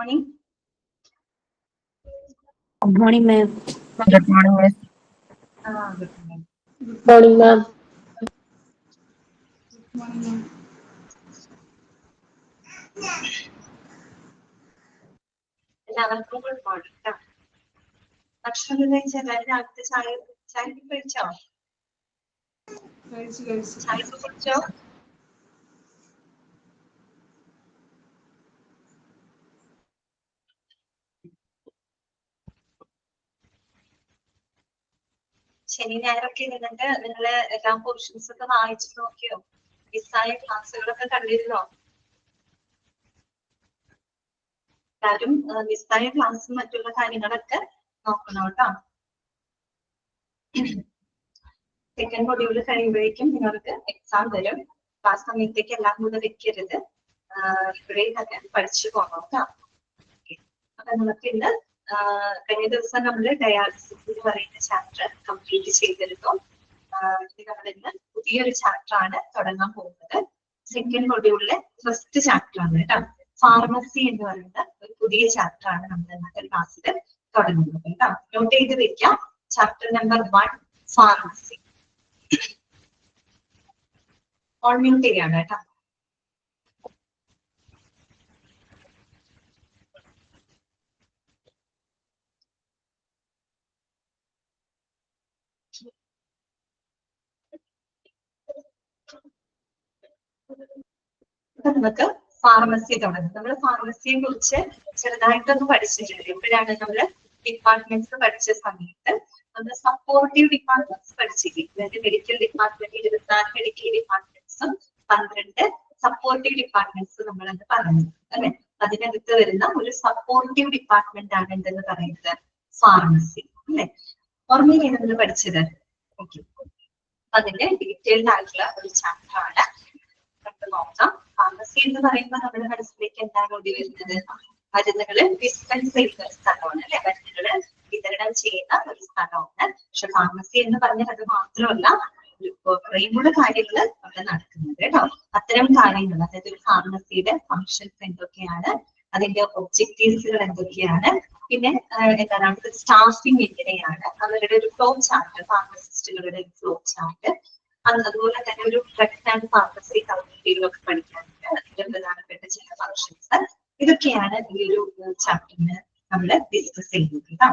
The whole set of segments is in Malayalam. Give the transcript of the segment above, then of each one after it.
morning. Good morning, ma'am. Good morning, Miss. Good morning. Good morning, ma'am. Good morning, ma'am. എല്ലാവർക്കും ഗുഡ് മോർണിംഗ് കേട്ടോ. ഭക്ഷണം കഴിച്ച എല്ലാവരും അടുത്ത ചായ കഴിച്ചോ? ചായ കുടിച്ചോ? ശനി ഞായറൊക്കെ ഇരുന്നിട്ട് നിങ്ങള് എല്ലാ പോർഷൻസ് ഒക്കെ വായിച്ചു നോക്കിയോ? മിസ്സായ ക്ലാസ്സുകളൊക്കെ കണ്ടിരുന്നോ? എല്ലാവരും മിസ്സായ ക്ലാസ്സും മറ്റുള്ള കാര്യങ്ങളൊക്കെ നോക്കണം കേട്ടോ. സെക്കൻഡ് മൊഡ്യൂൾ കഴിയുമ്പോഴേക്കും നിങ്ങൾക്ക് എക്സാം വരും. ആ സമയത്തേക്ക് എല്ലാം കൂടെ വെക്കരുത്. ഇപ്പോഴേ തന്നെ പഠിച്ചു പോകണം കേട്ടോ. അപ്പൊ നമുക്ക് ഇന്ന് കഴിഞ്ഞ ദിവസം നമ്മൾ ഡയാലിസിസ് എന്ന് പറയുന്ന ചാപ്റ്റർ കംപ്ലീറ്റ് ചെയ്തിരുന്നു. നമ്മൾ ഇന്ന് പുതിയൊരു ചാപ്റ്റർ ആണ് തുടങ്ങാൻ പോകുന്നത്. സെക്കൻഡ് മൊഡ്യൂളിലെ ഫസ്റ്റ് ചാപ്റ്റർ ആണ് കേട്ടോ. ഫാർമസി എന്ന് പറയുന്ന ഒരു പുതിയ ചാപ്റ്റർ ആണ് നമ്മൾ ഇന്നത്തെ ക്ലാസ്സിൽ തുടങ്ങുന്നത് കേട്ടോ. നോട്ട് ചെയ്ത് വെക്കാം. Chapter number 1 pharmacy. All mute ചെയ്യാണ് കേട്ടോ. അപ്പൊ നമുക്ക് ഫാർമസി തുടങ്ങും. നമ്മൾ ഫാർമസിയെ കുറിച്ച് ചെറുതായിട്ടൊന്ന് പഠിച്ചിട്ടുണ്ട്. ഇപ്പോഴാണ് നമ്മള് ഡിപ്പാർട്ട്മെന്റ്സ് പഠിച്ച സമയത്ത് നമ്മൾ സപ്പോർട്ടീവ് ഡിപ്പാർട്ട്മെന്റ്സ് പഠിച്ചില്ലേ? അതായത് മെഡിക്കൽ ഡിപ്പാർട്ട്മെന്റ് 24 മെഡിക്കൽ ഡിപ്പാർട്ട്മെന്റ്സും 12 സപ്പോർട്ടീവ് ഡിപ്പാർട്ട്മെന്റ്സ് നമ്മളത് പറഞ്ഞു അല്ലെ. അതിനകത്ത് വരുന്ന ഒരു സപ്പോർട്ടീവ് ഡിപ്പാർട്ട്മെന്റ് ആണ് എന്തെന്ന് പറയുന്നത് ഫാർമസി അല്ലെ. ഓർമ്മയില്ലേ നമ്മൾ പഠിച്ചത്? ഓക്കെ. അതിന്റെ ഡീറ്റെയിൽഡ് ആയിട്ടുള്ള ഒരു ചാപ്റ്റർ ആണ് നമുക്ക് നോക്കാം. ഫാർമസി എന്ന് പറയുമ്പോൾ നമ്മുടെ മനസ്സിലേക്ക് എന്താണ് ഓടി വരുന്നത്? മരുന്നുകള് ഡിസ്പെൻസ് ചെയ്യുന്ന ഒരു സ്ഥലമാണ് അല്ലെ. മരുന്നുകള് വിതരണം ചെയ്യുന്ന ഒരു സ്ഥലമാണ്. പക്ഷെ ഫാർമസി എന്ന് പറഞ്ഞാൽ അത് മാത്രമല്ല, കുറേയൂടെ കാര്യങ്ങൾ അവിടെ നടക്കുന്നത് കേട്ടോ. അത്തരം കാര്യങ്ങൾ, അതായത് ഒരു ഫാർമസിയുടെ ഫങ്ഷൻസ് എന്തൊക്കെയാണ്, അതിന്റെ ഒബ്ജക്റ്റീവ്സുകൾ എന്തൊക്കെയാണ്, പിന്നെ എന്താണ് അവിടുത്തെ സ്റ്റാഫിംഗ് എങ്ങനെയാണ്, അവരുടെ ഒരു ഫ്ലോ ചാർട്ട്, ഫാർമസിസ്റ്റുകളുടെ ഫ്ലോ ചാർട്ട്, അതുപോലെ തന്നെ ഒരു ഡ്രഗ് ആൻഡ് ഫാർമസി കമ്മ്യൂണിറ്റികളൊക്കെ പഠിക്കാനുണ്ട്. അതിന്റെ പ്രധാനപ്പെട്ട ചില ഫങ്ഷൻസ് ഇതൊക്കെയാണ് ഈ ഒരു ചാപ്റ്ററിന് നമ്മൾ ഡിസ്കസ് ചെയ്യുന്നത് കേട്ടോ.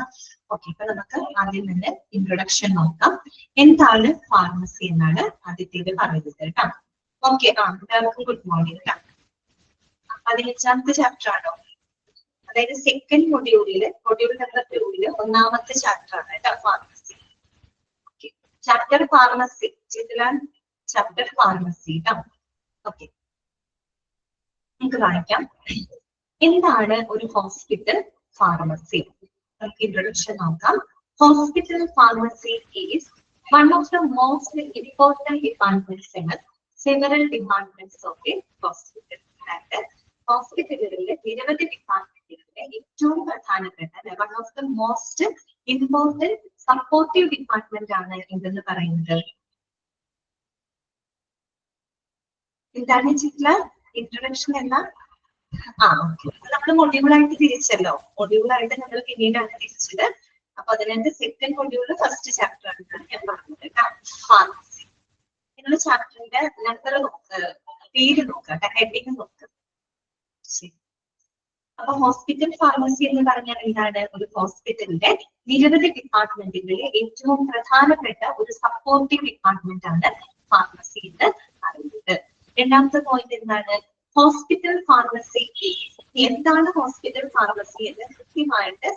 ഓക്കെ. അപ്പൊ നമുക്ക് ആദ്യം തന്നെ ഇൻട്രൊഡക്ഷൻ നോക്കാം. എന്താണ് ഫാർമസി എന്നാണ് ആദ്യത്തേത് പറയുന്നത് കേട്ടോ. ഓക്കെ. എല്ലാവർക്കും ഗുഡ് മോർണിംഗ് കേട്ടോ. 15ാമത്തെ ചാപ്റ്റർ ആണോ? അതായത് സെക്കൻഡ് മൊഡ്യൂൾ നമ്പർ 2 ഒന്നാമത്തെ ചാപ്റ്റർ ആണ് കേട്ടോ pharmacy. Chapter pharmacy chapter pharmacy കേട്ടോ. ഓക്കെ. നമുക്ക് വായിക്കാം. എന്താണ് ഒരു ഹോസ്പിറ്റൽ ഫാർമസി? നമുക്ക് ഇൻട്രൊഡക്ഷൻ നോക്കാം. Hospital pharmacy is one of the most important departments in several departments of A hospital. അതായത് ഹോസ്പിറ്റലുകളിലെ നിരവധി ഡിപ്പാർട്ട്മെന്റുകളിലെ ഏറ്റവും പ്രധാനപ്പെട്ട one of the most important supportive department ആണ് എന്തെന്ന് പറയുന്നത്. എന്താണ് വെച്ചിട്ടുള്ള ഇൻട്രൊഡക്ഷൻ എന്ന ഓക്കെ. നമ്മൾ മൊഡ്യൂളായിട്ട് തിരിച്ചല്ലോ. മൊഡ്യൂളായിട്ട് നമ്മൾ പിന്നീടാണ് തിരിച്ചത്. അപ്പൊ അതിനകത്ത് സെക്കൻഡ് മൊഡ്യൂള് ഫസ്റ്റ് ചാപ്റ്റർ ആണെന്നാണ് ഞാൻ പറഞ്ഞത് കേട്ടോ. ഫാർമസി. നിങ്ങൾ ചാപ്റ്ററിന്റെ നമ്പർ നോക്ക്, പേര് നോക്കുക, ഹെഡിങ് നോക്കുക. അപ്പൊ ഹോസ്പിറ്റൽ ഫാർമസി എന്ന് പറഞ്ഞാൽ എന്താണ്? ഒരു ഹോസ്പിറ്റലിന്റെ നിരവധി ഡിപ്പാർട്ട്മെന്റുകളിലെ ഏറ്റവും പ്രധാനപ്പെട്ട ഒരു സപ്പോർട്ടീവ് ഡിപ്പാർട്ട്മെന്റ് ആണ് ഫാർമസി എന്ന് പറയുന്നത്. രണ്ടാമത്തെ പോയിന്റ് എന്താണ്? Hospital pharmacy. എന്താണ് ഹോസ്പിറ്റൽ ഫാർമസി എന്ന് കൃത്യമായിട്ട്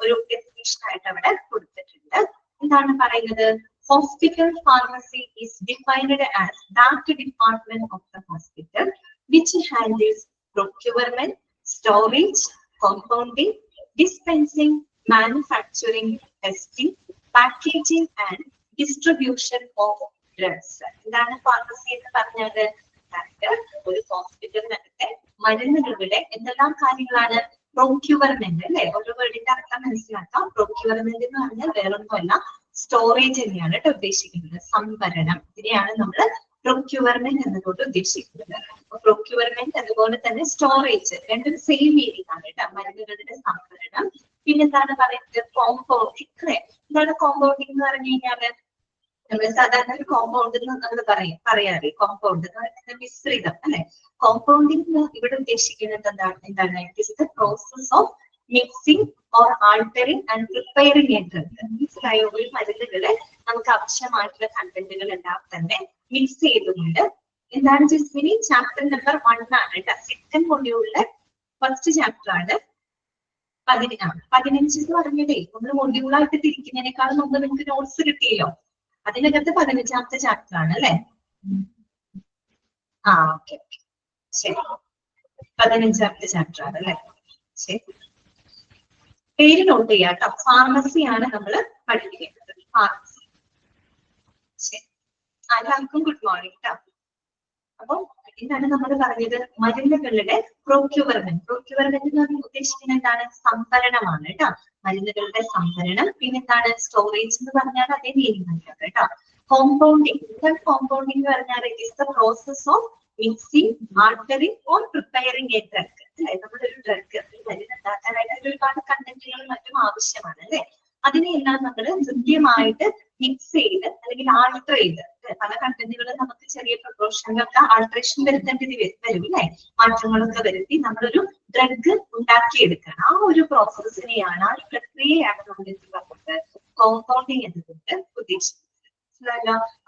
ഒരു ഡെഫിനിഷൻ ആയിട്ട് അവിടെ കൊടുത്തിട്ടുണ്ട്. എന്താണ് പറയുന്നത്? Hospital pharmacy is defined as that department of the hospital which handles procurement, storage, compounding, dispensing, manufacturing, testing, packaging and distribution of drugs. എന്താണ് ഫാർമസി എന്ന് പറഞ്ഞത്? ഒരു ഹോസ്പിറ്റലിനകത്തെ മരുന്നുകളുടെ എന്തെല്ലാം കാര്യങ്ങളാണ്? പ്രൊക്യൂർമെന്റ് അല്ലെ. ഒരു വേർഡിന്റെ അർത്ഥം മനസ്സിലാക്കാം. പ്രൊക്യൂർമെന്റ് എന്ന് പറഞ്ഞാൽ വേറൊന്നുമല്ല, സ്റ്റോറേജ് തന്നെയാണ് കേട്ടോ ഉദ്ദേശിക്കുന്നത്. സംഭരണം. ഇതിനെയാണ് നമ്മൾ പ്രൊക്യൂർമെന്റ് എന്നതുകൊണ്ട് ഉദ്ദേശിക്കുന്നത്. പ്രൊക്യൂർമെന്റ് അതുപോലെ തന്നെ സ്റ്റോറേജ് രണ്ടും സെയിം മീനിങ് ആണ് കേട്ടോ. മരുന്നുകളുടെ സംഭരണം. പിന്നെന്താണ് പറയുന്നത്? കോമ്പൗണ്ടിങ് അല്ലെ. എന്താണ് കോമ്പൗണ്ടിങ് എന്ന് പറഞ്ഞു കഴിഞ്ഞാല് നമ്മൾ സാധാരണ ഒരു കോമ്പൗണ്ട് നമ്മൾ പറയാറ് കോമ്പൗണ്ട് എന്ന് പറയുന്നത് മിശ്രിതം അല്ലെ. കോമ്പൗണ്ടിങ് ഇവിടെ ഉദ്ദേശിക്കുന്നത് എന്താണ് it is the process of mixing or altering and preparing a drug. മനസ്സിലായോ? ഒരു മരുന്നുകളെ നമുക്ക് ആവശ്യമായിട്ടുള്ള കണ്ടന്റുകൾ എല്ലാം തന്നെ മിക്സ് ചെയ്തുകൊണ്ട് എന്താണ് ജസ്മിനി ചാപ്റ്റർ നമ്പർ 1 ആണ് കേട്ടോ. സെക്കൻഡ് മൊഡ്യൂളിലെ ഫസ്റ്റ് ചാപ്റ്റർ ആണ്. 15 എന്ന് പറഞ്ഞതേ നമ്മൾ മൊഡ്യൂളായിട്ട് തിരിക്കുന്നതിനേക്കാൾ മുമ്പ് നിങ്ങൾക്ക് നോട്ട്സ് കിട്ടിയല്ലോ. അതിനകത്ത് 15ാമത്തെ ചാപ്റ്റർ ആണ് അല്ലെ. ഓക്കെ ശരി, 15ാമത്തെ ചാപ്റ്റർ ആണ് അല്ലെ. ശരി, പേര് നോട്ട് ചെയ്യാം കേട്ടോ. ഫാർമസിയാണ് നമ്മൾ പഠിപ്പിക്കുന്നത്. ഫാർമസി. ശരി, എല്ലാവർക്കും ഗുഡ് മോർണിംഗ് കേട്ടോ. അപ്പൊ എന്താണ് നമ്മൾ പറഞ്ഞത്? മരുന്നുകളുടെ പ്രൊക്യൂർമെന്റ് എന്ന് ഉദ്ദേശിക്കുന്നത് എന്താണ്? സംഭരണമാണ് കേട്ടോ. മരുന്നുകളുടെ സംഭരണം. പിന്നെന്താണ്? സ്റ്റോറേജ് എന്ന് പറഞ്ഞാൽ അതേ മീനിങ് തന്നെയാണ് കേട്ടോ. കോമ്പൗണ്ടിങ്. എന്താണ് കോമ്പൗണ്ടിങ് എന്ന് പറഞ്ഞാൽ it is the process of mixing, altering or preparing a drug അല്ലെ. നമ്മളൊരു ഡ്രഗ് മരുന്ന് ഉണ്ടാക്കാനായിട്ട് ഒരുപാട് കണ്ടന്റുകളും മറ്റും ആവശ്യമാണ് അല്ലെ. അതിനെല്ലാം നമ്മൾ കൃത്യമായിട്ട് മിക്സ് ചെയ്ത് അല്ലെങ്കിൽ ആൾട്ടർ ചെയ്ത് പല കണ്ടന്റുകളും നമുക്ക് ചെറിയ പ്രൊപ്പോർഷനിലൊക്കെ ആൾട്ടറേഷൻ വരുത്തേണ്ടത് വരും അല്ലെ. മാറ്റങ്ങളൊക്കെ വരുത്തി നമ്മളൊരു ഡ്രഗ് ഉണ്ടാക്കിയെടുക്കണം. ആ ഒരു പ്രോസസ്സിനെയാണ്, ആ ഒരു പ്രക്രിയയാണ് നമ്മൾ എന്ത് പറഞ്ഞത്? കോമ്പൗണ്ടിങ് എന്നതുകൊണ്ട് ഉദ്ദേശിക്കുന്നത്.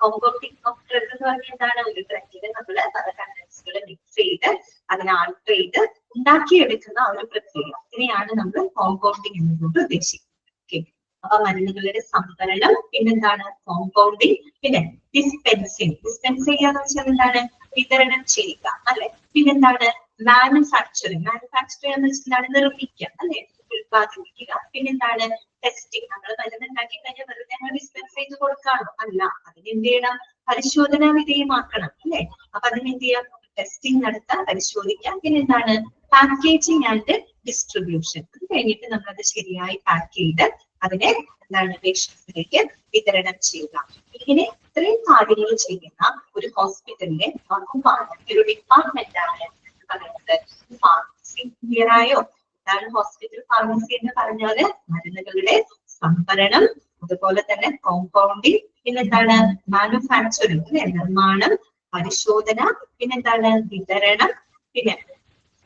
കോമ്പൗണ്ടിങ് ഓഫ് ഡ്രഗ് എന്ന് പറഞ്ഞാൽ എന്താണ്? ഒരു ഡ്രഗിന് നമ്മൾ പല കണ്ടന്റ്സുകൾ മിക്സ് ചെയ്ത് അതിനെ ആൾട്ടർ ചെയ്ത് ഉണ്ടാക്കിയെടുക്കുന്ന ആ ഒരു പ്രക്രിയ. ഇതിനെയാണ് നമ്മൾ കോമ്പൗണ്ടിങ് എന്നതുകൊണ്ട് ഉദ്ദേശിക്കുന്നത്. ഓക്കെ, അപ്പൊ മരുന്നുകളുടെ സംഭരണം, പിന്നെന്താണ്? കോമ്പൗണ്ടിങ്, പിന്നെ ഡിസ്പെൻസിങ്. ഡിസ്പെൻസ് ചെയ്യാന്ന് വെച്ചാൽ എന്താണ്? വിതരണം ചെയ്യുക അല്ലെ. പിന്നെന്താണ്? മാനുഫാക്ചറിങ്. മാനുഫാക്ചറിങ് എന്ന് വെച്ചാൽ നിർമ്മിക്കുക അല്ലെ, ഉത്പാദിപ്പിക്കുക. പിന്നെന്താണ്? ടെസ്റ്റിംഗ്. നമ്മൾ മരുന്ന് ഉണ്ടാക്കി കഴിഞ്ഞാൽ വെറുതെ ഡിസ്പെൻസ് ചെയ്ത് കൊടുക്കാണോ? അല്ല, അതിന് എന്ത് ചെയ്യണം? പരിശോധനാ വിധേയമാക്കണം അല്ലെ. അപ്പൊ അതിന് എന്ത് ചെയ്യാം? ടെസ്റ്റിംഗ് നടത്താൻ, പരിശോധിക്കാം. പിന്നെ എന്താണ്? Packaging and distribution. അത് കഴിഞ്ഞിട്ട് നമ്മൾ അത് ശരിയായി പാക്ക് ചെയ്ത് അതിനെ എന്താണ് പേഷ്യൻസിലേക്ക് വിതരണം ചെയ്യുക. ഇങ്ങനെ ഇത്രയും കാര്യങ്ങൾ ചെയ്യുന്ന ഒരു ഹോസ്പിറ്റലിലെ വകുപ്പാണ്, ഒരു ഡിപ്പാർട്ട്മെന്റ് ആണ് പറയുന്നത് ഫാർമസി. ക്ലിയർ ആയോ? എന്താണ് ഹോസ്പിറ്റൽ ഫാർമസി എന്ന് പറഞ്ഞാല്? മരുന്നുകളുടെ സംഭരണം, അതുപോലെ തന്നെ കോമ്പൗണ്ടിങ്, പിന്നെന്താണ്? മാനുഫാക്ചറിങ് അല്ലെ, നിർമ്മാണം, പരിശോധന, പിന്നെന്താണ്? വിതരണം. പിന്നെ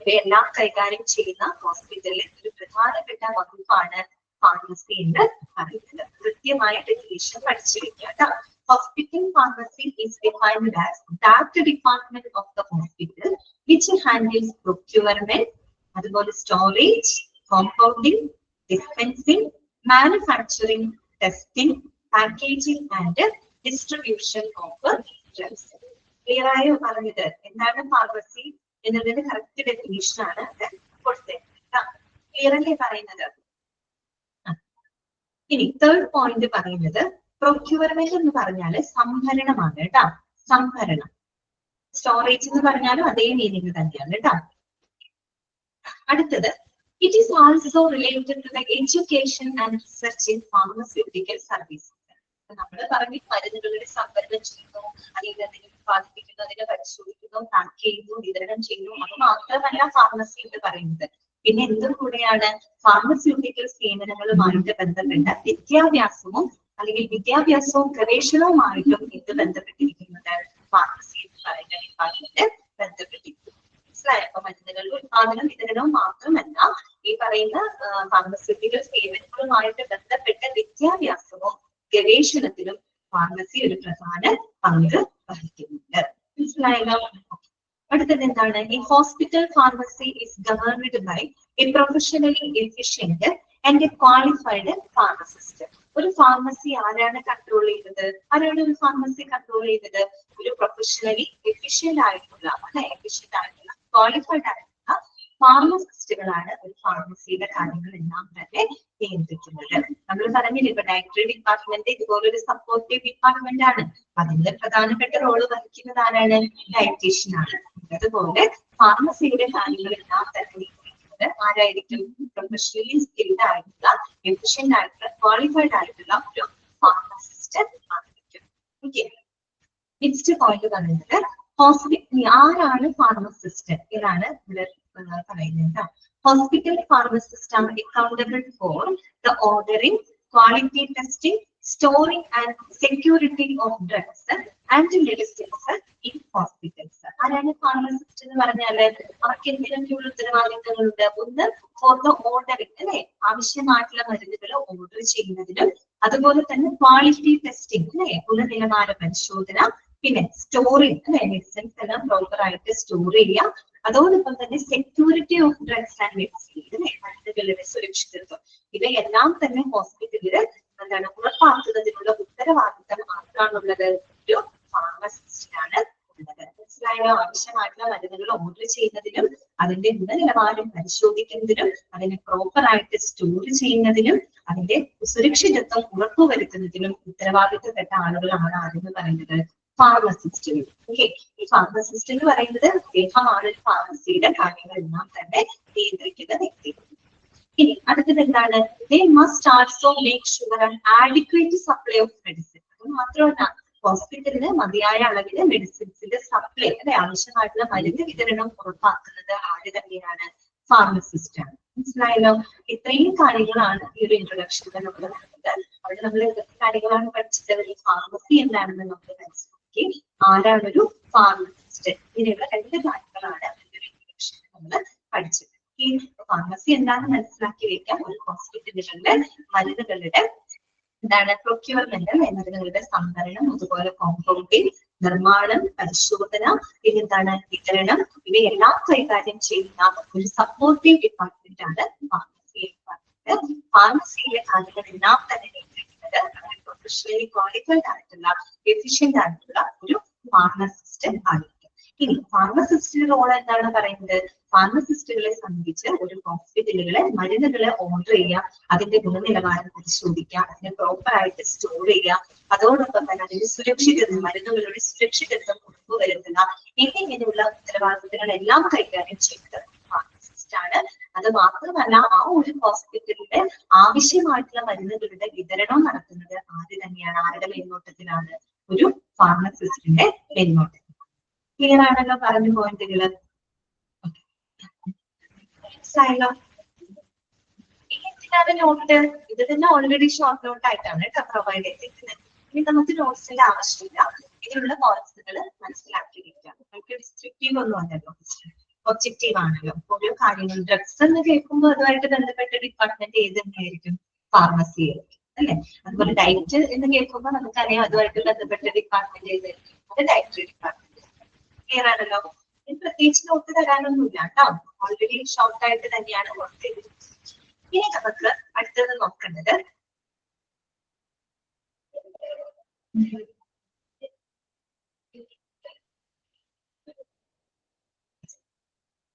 ഇവയെല്ലാം കൈകാര്യം ചെയ്യുന്ന ഹോസ്പിറ്റലിലെ ഒരു പ്രധാനപ്പെട്ട വകുപ്പാണ് ഫാർമസി എന്ന് പറയുന്നത്. കൃത്യമായ ഡെഫിനിഷൻ പഠിച്ചു വെക്കുക. Hospital pharmacy is defined as that department of the hospital which handles procurement, അതുപോലെ storage, compounding, dispensing, manufacturing, testing, packaging and distribution of drugs. Clear ആയോ പറഞ്ഞത്? എന്താണ് ഫാർമസി എന്നതിന്റെ കറക്റ്റ് ഡെഫിനിഷൻ ആണ് കൊടുത്തത്. ക്ലിയർ അല്ലേ പറയുന്നത്? ഇനി തേർഡ് പോയിന്റ് പറയുന്നത് പ്രൊക്യൂർമെന്റ് എന്ന് പറഞ്ഞാല് സംഭരണമാണ് കേട്ടോ. സംഭരണം. സ്റ്റോറേജ് എന്ന് പറഞ്ഞാലും അതേ മീനിങ് തന്നെയാണ് കേട്ടോ. അടുത്തത്, it is also related to the education and research in pharmaceutical services. നമ്മൾ പറഞ്ഞു മരുന്നുകളുടെ സംഭരണം ചെയ്യുന്നു, അല്ലെങ്കിൽ അതിനെ ഉത്പാദിപ്പിക്കുന്നു, അതിനെ പരിശോധിക്കുന്നു, പാക്ക് ചെയ്യുന്നു, വിതരണം ചെയ്യുന്നു. അത് മാത്രമല്ല ഫാർമസി എന്ന് പറയുന്നത്. പിന്നെ എന്തും കൂടെയാണ്? ഫാർമസ്യൂട്ടിക്കൽ സേവനങ്ങളുമായിട്ട് ബന്ധപ്പെട്ട വിദ്യാഭ്യാസവും അല്ലെങ്കിൽ വിദ്യാഭ്യാസവും ഗവേഷണവുമായിട്ടും ഇത് ബന്ധപ്പെട്ടിരിക്കുന്നത് ഫാർമസി എന്ന് പറയുന്ന ഡിപ്പാർട്ട്മെന്റ് ബന്ധപ്പെട്ടിരിക്കുന്നു. മനസ്സിലായോ? അപ്പൊ മരുന്നുകളുടെ ഉത്പാദനം വിതരണവും മാത്രമല്ല, ഈ പറയുന്ന ഫാർമസ്യൂട്ടിക്കൽ സേവനങ്ങളുമായിട്ട് ബന്ധപ്പെട്ട വിദ്യാഭ്യാസവും ഗവേഷണത്തിലും ഫാർമസി ഒരു പ്രധാന പങ്ക് വഹിക്കുന്നുണ്ട്. മനസ്സിലായല്ലോ? അടുത്തത് എന്താണ്? ഈ hospital pharmacy is governed by a professionally efficient and a qualified pharmacist. ഒരു ഫാർമസി ആരാണ് കൺട്രോൾ ചെയ്തത്? ആരാണ് ഒരു ഫാർമസി കൺട്രോൾ ചെയ്തത്? ഒരു പ്രൊഫഷണലി എഫിഷ്യന്റ് ആയിട്ടുള്ള ക്വാളിഫൈഡ് ആയിട്ടുള്ള ഫാർമസിസ്റ്റുകളാണ് ഒരു ഫാർമസിയുടെ കാര്യങ്ങളെല്ലാം തന്നെ നിയന്ത്രിക്കുന്നത്. നമ്മൾ പറഞ്ഞില്ലേ, ഇപ്പൊ ഡയറക്ടറി ഡിപ്പാർട്ട്മെന്റ് ഇതുപോലൊരു സപ്പോർട്ടീവ് ഡിപ്പാർട്ട്മെന്റ് ആണ്. അതിന്റെ പ്രധാനപ്പെട്ട റോള് വഹിക്കുന്നത് ആരാണ്? ഡയറ്റീഷ്യൻ ആണ്. അതുപോലെ ഫാർമസിയുടെ കാര്യങ്ങളെല്ലാം തന്നെ നിയന്ത്രിക്കുന്നത് ആരായിരിക്കും? പ്രൊഫഷണലി സ്കിൽഡ് ആയിട്ടുള്ള, എഫിഷ്യന്റ് ആയിട്ടുള്ള, ക്വാളിഫൈഡ് ആയിട്ടുള്ള ഒരു ഫാർമസിസ്റ്റ് ആയിരിക്കും. ഓക്കെ, നെക്സ്റ്റ് പോയിന്റ് പറയുന്നത് ഹോസ്പിറ്റൽ ആരാണ് ഫാർമസിസ്റ്റ് ഇതാണ് ഇവിടെ പറയുന്നത്. Hospital pharmacist R accountable for the ordering, quality testing, storing and security of drugs and medicines in hospitals. ആരാണ് ഫാർമസിസ്റ്റ് എന്ന് പറഞ്ഞാല് അവർക്ക് എന്തിനൊക്കെയുള്ള ഉത്തരവാദിത്തങ്ങളുണ്ട്? ഒന്ന് ഫോർ ദ ഓർഡറിംഗ് അല്ലെ, ആവശ്യമായിട്ടുള്ള മരുന്നുകൾ ഓർഡർ ചെയ്യുന്നതിനും അതുപോലെ തന്നെ ക്വാളിറ്റി ടെസ്റ്റിംഗ് അല്ലെ, ഗുണനിലവാര പരിശോധന, പിന്നെ സ്റ്റോറിംഗ് അല്ലെ, മെഡിസിൻസ് എല്ലാം പ്രോപ്പർ ആയിട്ട് സ്റ്റോർ ചെയ്യുക, അതോടൊപ്പം തന്നെ security of drugs and medicine അല്ലെ, മരുന്നുകളുടെ സുരക്ഷിതത്വം, ഇവയെല്ലാം തന്നെ ഹോസ്പിറ്റലില് എന്താണ് ഉറപ്പാക്കുന്നതിനുള്ള ഉത്തരവാദിത്തം ആർക്കാണുള്ളത്? ഒരു ഫാർമസിസ്റ്റിനാണ് ഉള്ളത്. മനസ്സിലായോ? ആവശ്യമായിട്ടുള്ള മരുന്നുകൾ ഓർഡർ ചെയ്യുന്നതിനും അതിന്റെ ഗുണനിലവാരം പരിശോധിക്കുന്നതിനും അതിനെ പ്രോപ്പർ ആയിട്ട് സ്റ്റോർ ചെയ്യുന്നതിനും അതിന്റെ സുരക്ഷിതത്വം ഉറപ്പുവരുത്തുന്നതിനും ഉത്തരവാദിത്തപ്പെട്ട ആളുകളാണ് ആരെന്ന് പറയുന്നത്? ഫാർമസിസ്റ്റുകൾ. ഓക്കെ, ഈ ഫാർമസിസ്റ്റ് എന്ന് പറയുന്നത് അദ്ദേഹമാണ് ഒരു ഫാർമസിയുടെ കാര്യങ്ങളെല്ലാം തന്നെ നിയന്ത്രിക്കുന്ന വ്യക്തി. ഇനി അടുത്തത് എന്താണ്? they must also make sure an adequate supply of medicine. അത് മാത്രമല്ല, ഹോസ്പിറ്റലിന് മതിയായ അളവില് മെഡിസിൻസിന്റെ സപ്ലൈ അല്ലെ, ആവശ്യമായിട്ടുള്ള മരുന്ന് വിതരണം ഉറപ്പാക്കുന്നത് ആര് തന്നെയാണ്? ഫാർമസിസ്റ്റ് ആണ്. മനസ്സിലായല്ലോ? ഇത്രയും കാര്യങ്ങളാണ് ഈ ഒരു ഇൻട്രൊഡക്ഷനിൽ നമ്മൾ കണ്ടത്. അവിടെ നമ്മൾ എന്തൊക്കെ കാര്യങ്ങളാണ് പഠിച്ചത്? ഈ ഫാർമസി എന്താണെന്ന് നമ്മൾ മനസ്സിലാക്കി. ആരാണൊരു ഫാർമസിസ്റ്റ്? ഇങ്ങനെയുള്ള രണ്ട് കാര്യങ്ങളാണ് ഇൻട്രൊഡക്ഷനിൽ നമ്മൾ പഠിച്ചത്. ഈ ഫാർമസി എന്താണെന്ന് മനസ്സിലാക്കി വെക്കാം. ഒരു ഹോസ്പിറ്റലുകളിലെ മരുന്നുകളുടെ എന്താണ് പ്രൊക്യൂർമെന്റ്, മരുന്നുകളുടെ സംഭരണം, അതുപോലെ കോമ്പൗണ്ടിങ്, നിർമ്മാണം, പരിശോധന, പിന്നെന്താണ് വിതരണം, ഇവയെല്ലാം കൈകാര്യം ചെയ്യുന്ന ഒരു സപ്പോർട്ടീവ് ഡിപ്പാർട്ട്മെന്റ് ആണ് ഫാർമസി ഡിപ്പാർട്ട്മെന്റ്. ഫാർമസിയിലെ കാര്യങ്ങളെല്ലാം തന്നെ നിയന്ത്രിക്കുന്നത് പ്രൊഫഷണലി ക്വാളിഫൈഡ് ആയിട്ടുള്ള എഫിഷ്യന്റ് ആയിട്ടുള്ള ഒരു ഫാർമസിസ്റ്റ് ആയിരിക്കും. ഇനി ഫാർമസിസ്റ്റിന്റെ റോൾ എന്താണ് പറയുന്നത്? ഫാർമസിസ്റ്റുകളെ സംബന്ധിച്ച് ഒരു ഹോസ്പിറ്റലുകളെ മരുന്നുകളെ ഓർഡർ ചെയ്യുക, അതിന്റെ ഗുണനിലവാരം പരിശോധിക്കുക, അതിനെ പ്രോപ്പർ ആയിട്ട് സ്റ്റോർ ചെയ്യുക, അതോടൊപ്പം തന്നെ അതിന്റെ സുരക്ഷിതത്വം, മരുന്നുകളുടെ സുരക്ഷിതത്വം ഉറപ്പുവരുത്തുക, എന്നിങ്ങനെയുള്ള ഉത്തരവാദിത്തങ്ങളെല്ലാം കൈകാര്യം ചെയ്യുന്നത് ഫാർമസിസ്റ്റ് ആണ്. അത് മാത്രമല്ല, ആ ഒരു ഹോസ്പിറ്റലിന്റെ ആവശ്യമായിട്ടുള്ള മരുന്നുകളുടെ വിതരണം നടത്തുന്നത് ആര് തന്നെയാണ്? ആരുടെ മേൽനോട്ടത്തിലാണ്? ഒരു ഫാർമസിസ്റ്റിന്റെ മേൽനോട്ടത്തിൽ. ക്ലിയർ ആണല്ലോ പറഞ്ഞു പോയിന്റുകള്? മനസ്സിലായല്ലോ? എന്തിനാണ് നോട്ട്? ഇത് തന്നെ ഓൾറെഡി ഷോർട്ട് നോട്ട് ആയിട്ടാണ് കേട്ടോ പ്രൊവൈഡ് ചെയ്തിരിക്കുന്നത്. ഇനി നമുക്ക് നോട്ട്സിന്റെ ആവശ്യമില്ല. ഇതിലുള്ള പോയിന്റ്സുകൾ മനസ്സിലാക്കി വെക്കാം. നമുക്ക് ഡിസ്ക്രിപ്റ്റീവ് ഒന്നും അല്ലല്ലോ, ഒബ്ജക്റ്റീവ് ആണല്ലോ. ഓരോ കാര്യങ്ങളും ഡ്രഗ്സ് എന്ന് കേൾക്കുമ്പോൾ അതുമായിട്ട് ബന്ധപ്പെട്ട ഡിപ്പാർട്ട്മെന്റ് ഏത് തന്നെയായിരിക്കും? ഫാർമസി ആയിരിക്കും അല്ലെ. അതുപോലെ ഡയറ്റ് എന്ന് കേൾക്കുമ്പോൾ നമുക്കറിയാം അതുമായിട്ട് ബന്ധപ്പെട്ട ഡിപ്പാർട്ട്മെന്റ് ഏതായിരിക്കും? അത് ഡയറ്ററി ഡിപ്പാർട്ട്മെന്റ്. ക്ലിയർ ആണല്ലോ? പ്രത്യേകിച്ച് നോട്ട് തരാനൊന്നുമില്ല കേട്ടോ, ഓൾറെഡി ഷോർട്ട് ആയിട്ട് തന്നെയാണ് വർക്ക് ചെയ്തത്. ഇനി നമുക്ക് അടുത്തത് നോക്കേണ്ടത്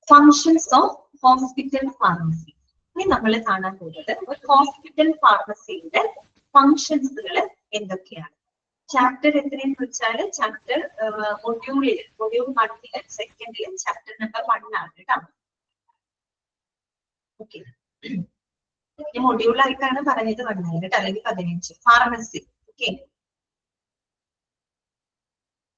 ഫങ്ഷൻസ് ഓഫ് ഹോസ്പിറ്റൽ ഫാർമസി. ഇനി നമ്മൾ കാണാൻ പോകുന്നത് ഒരു ഹോസ്പിറ്റൽ ഫാർമസിയുടെ ഫങ്ഷൻസുകൾ എന്തൊക്കെയാണ്. ചാപ്റ്റർ എത്രയെന്ന് വെച്ചാൽ ചാപ്റ്റർ മൊഡ്യൂൾ 1 സെക്കൻഡിൽ ചാപ്റ്റർ നമ്പർ 1 ആണ് കേട്ടോ. ഓക്കെ, മൊഡ്യൂളായിട്ടാണ് പറഞ്ഞത് വന്നത് കേട്ടോ, അല്ലെങ്കിൽ 15 ഫാർമസി. ഓക്കെ,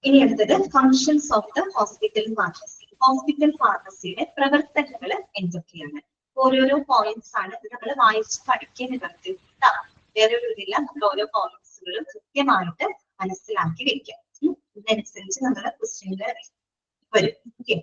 ഇനി അടുത്തത് functions of the hospital pharmacy. Hospital ഫാർമസിയുടെ പ്രവർത്തനങ്ങൾ എന്തൊക്കെയാണ്? ഓരോരോ പോയിന്റ്സ് ആണ് ഇത് നമ്മൾ വായിച്ച് പഠിക്കേണ്ടത്. വേറെ ഒരു ഇതില്ല, നമ്മൾ ഓരോ പോയിന്റ്സുകളും കൃത്യമായിട്ട് മനസ്സിലാക്കി വെക്കാം. ഇതനുസരിച്ച് നമ്മുടെ ക്വസ്റ്റ്യനിൽ വരും. ഓക്കെ,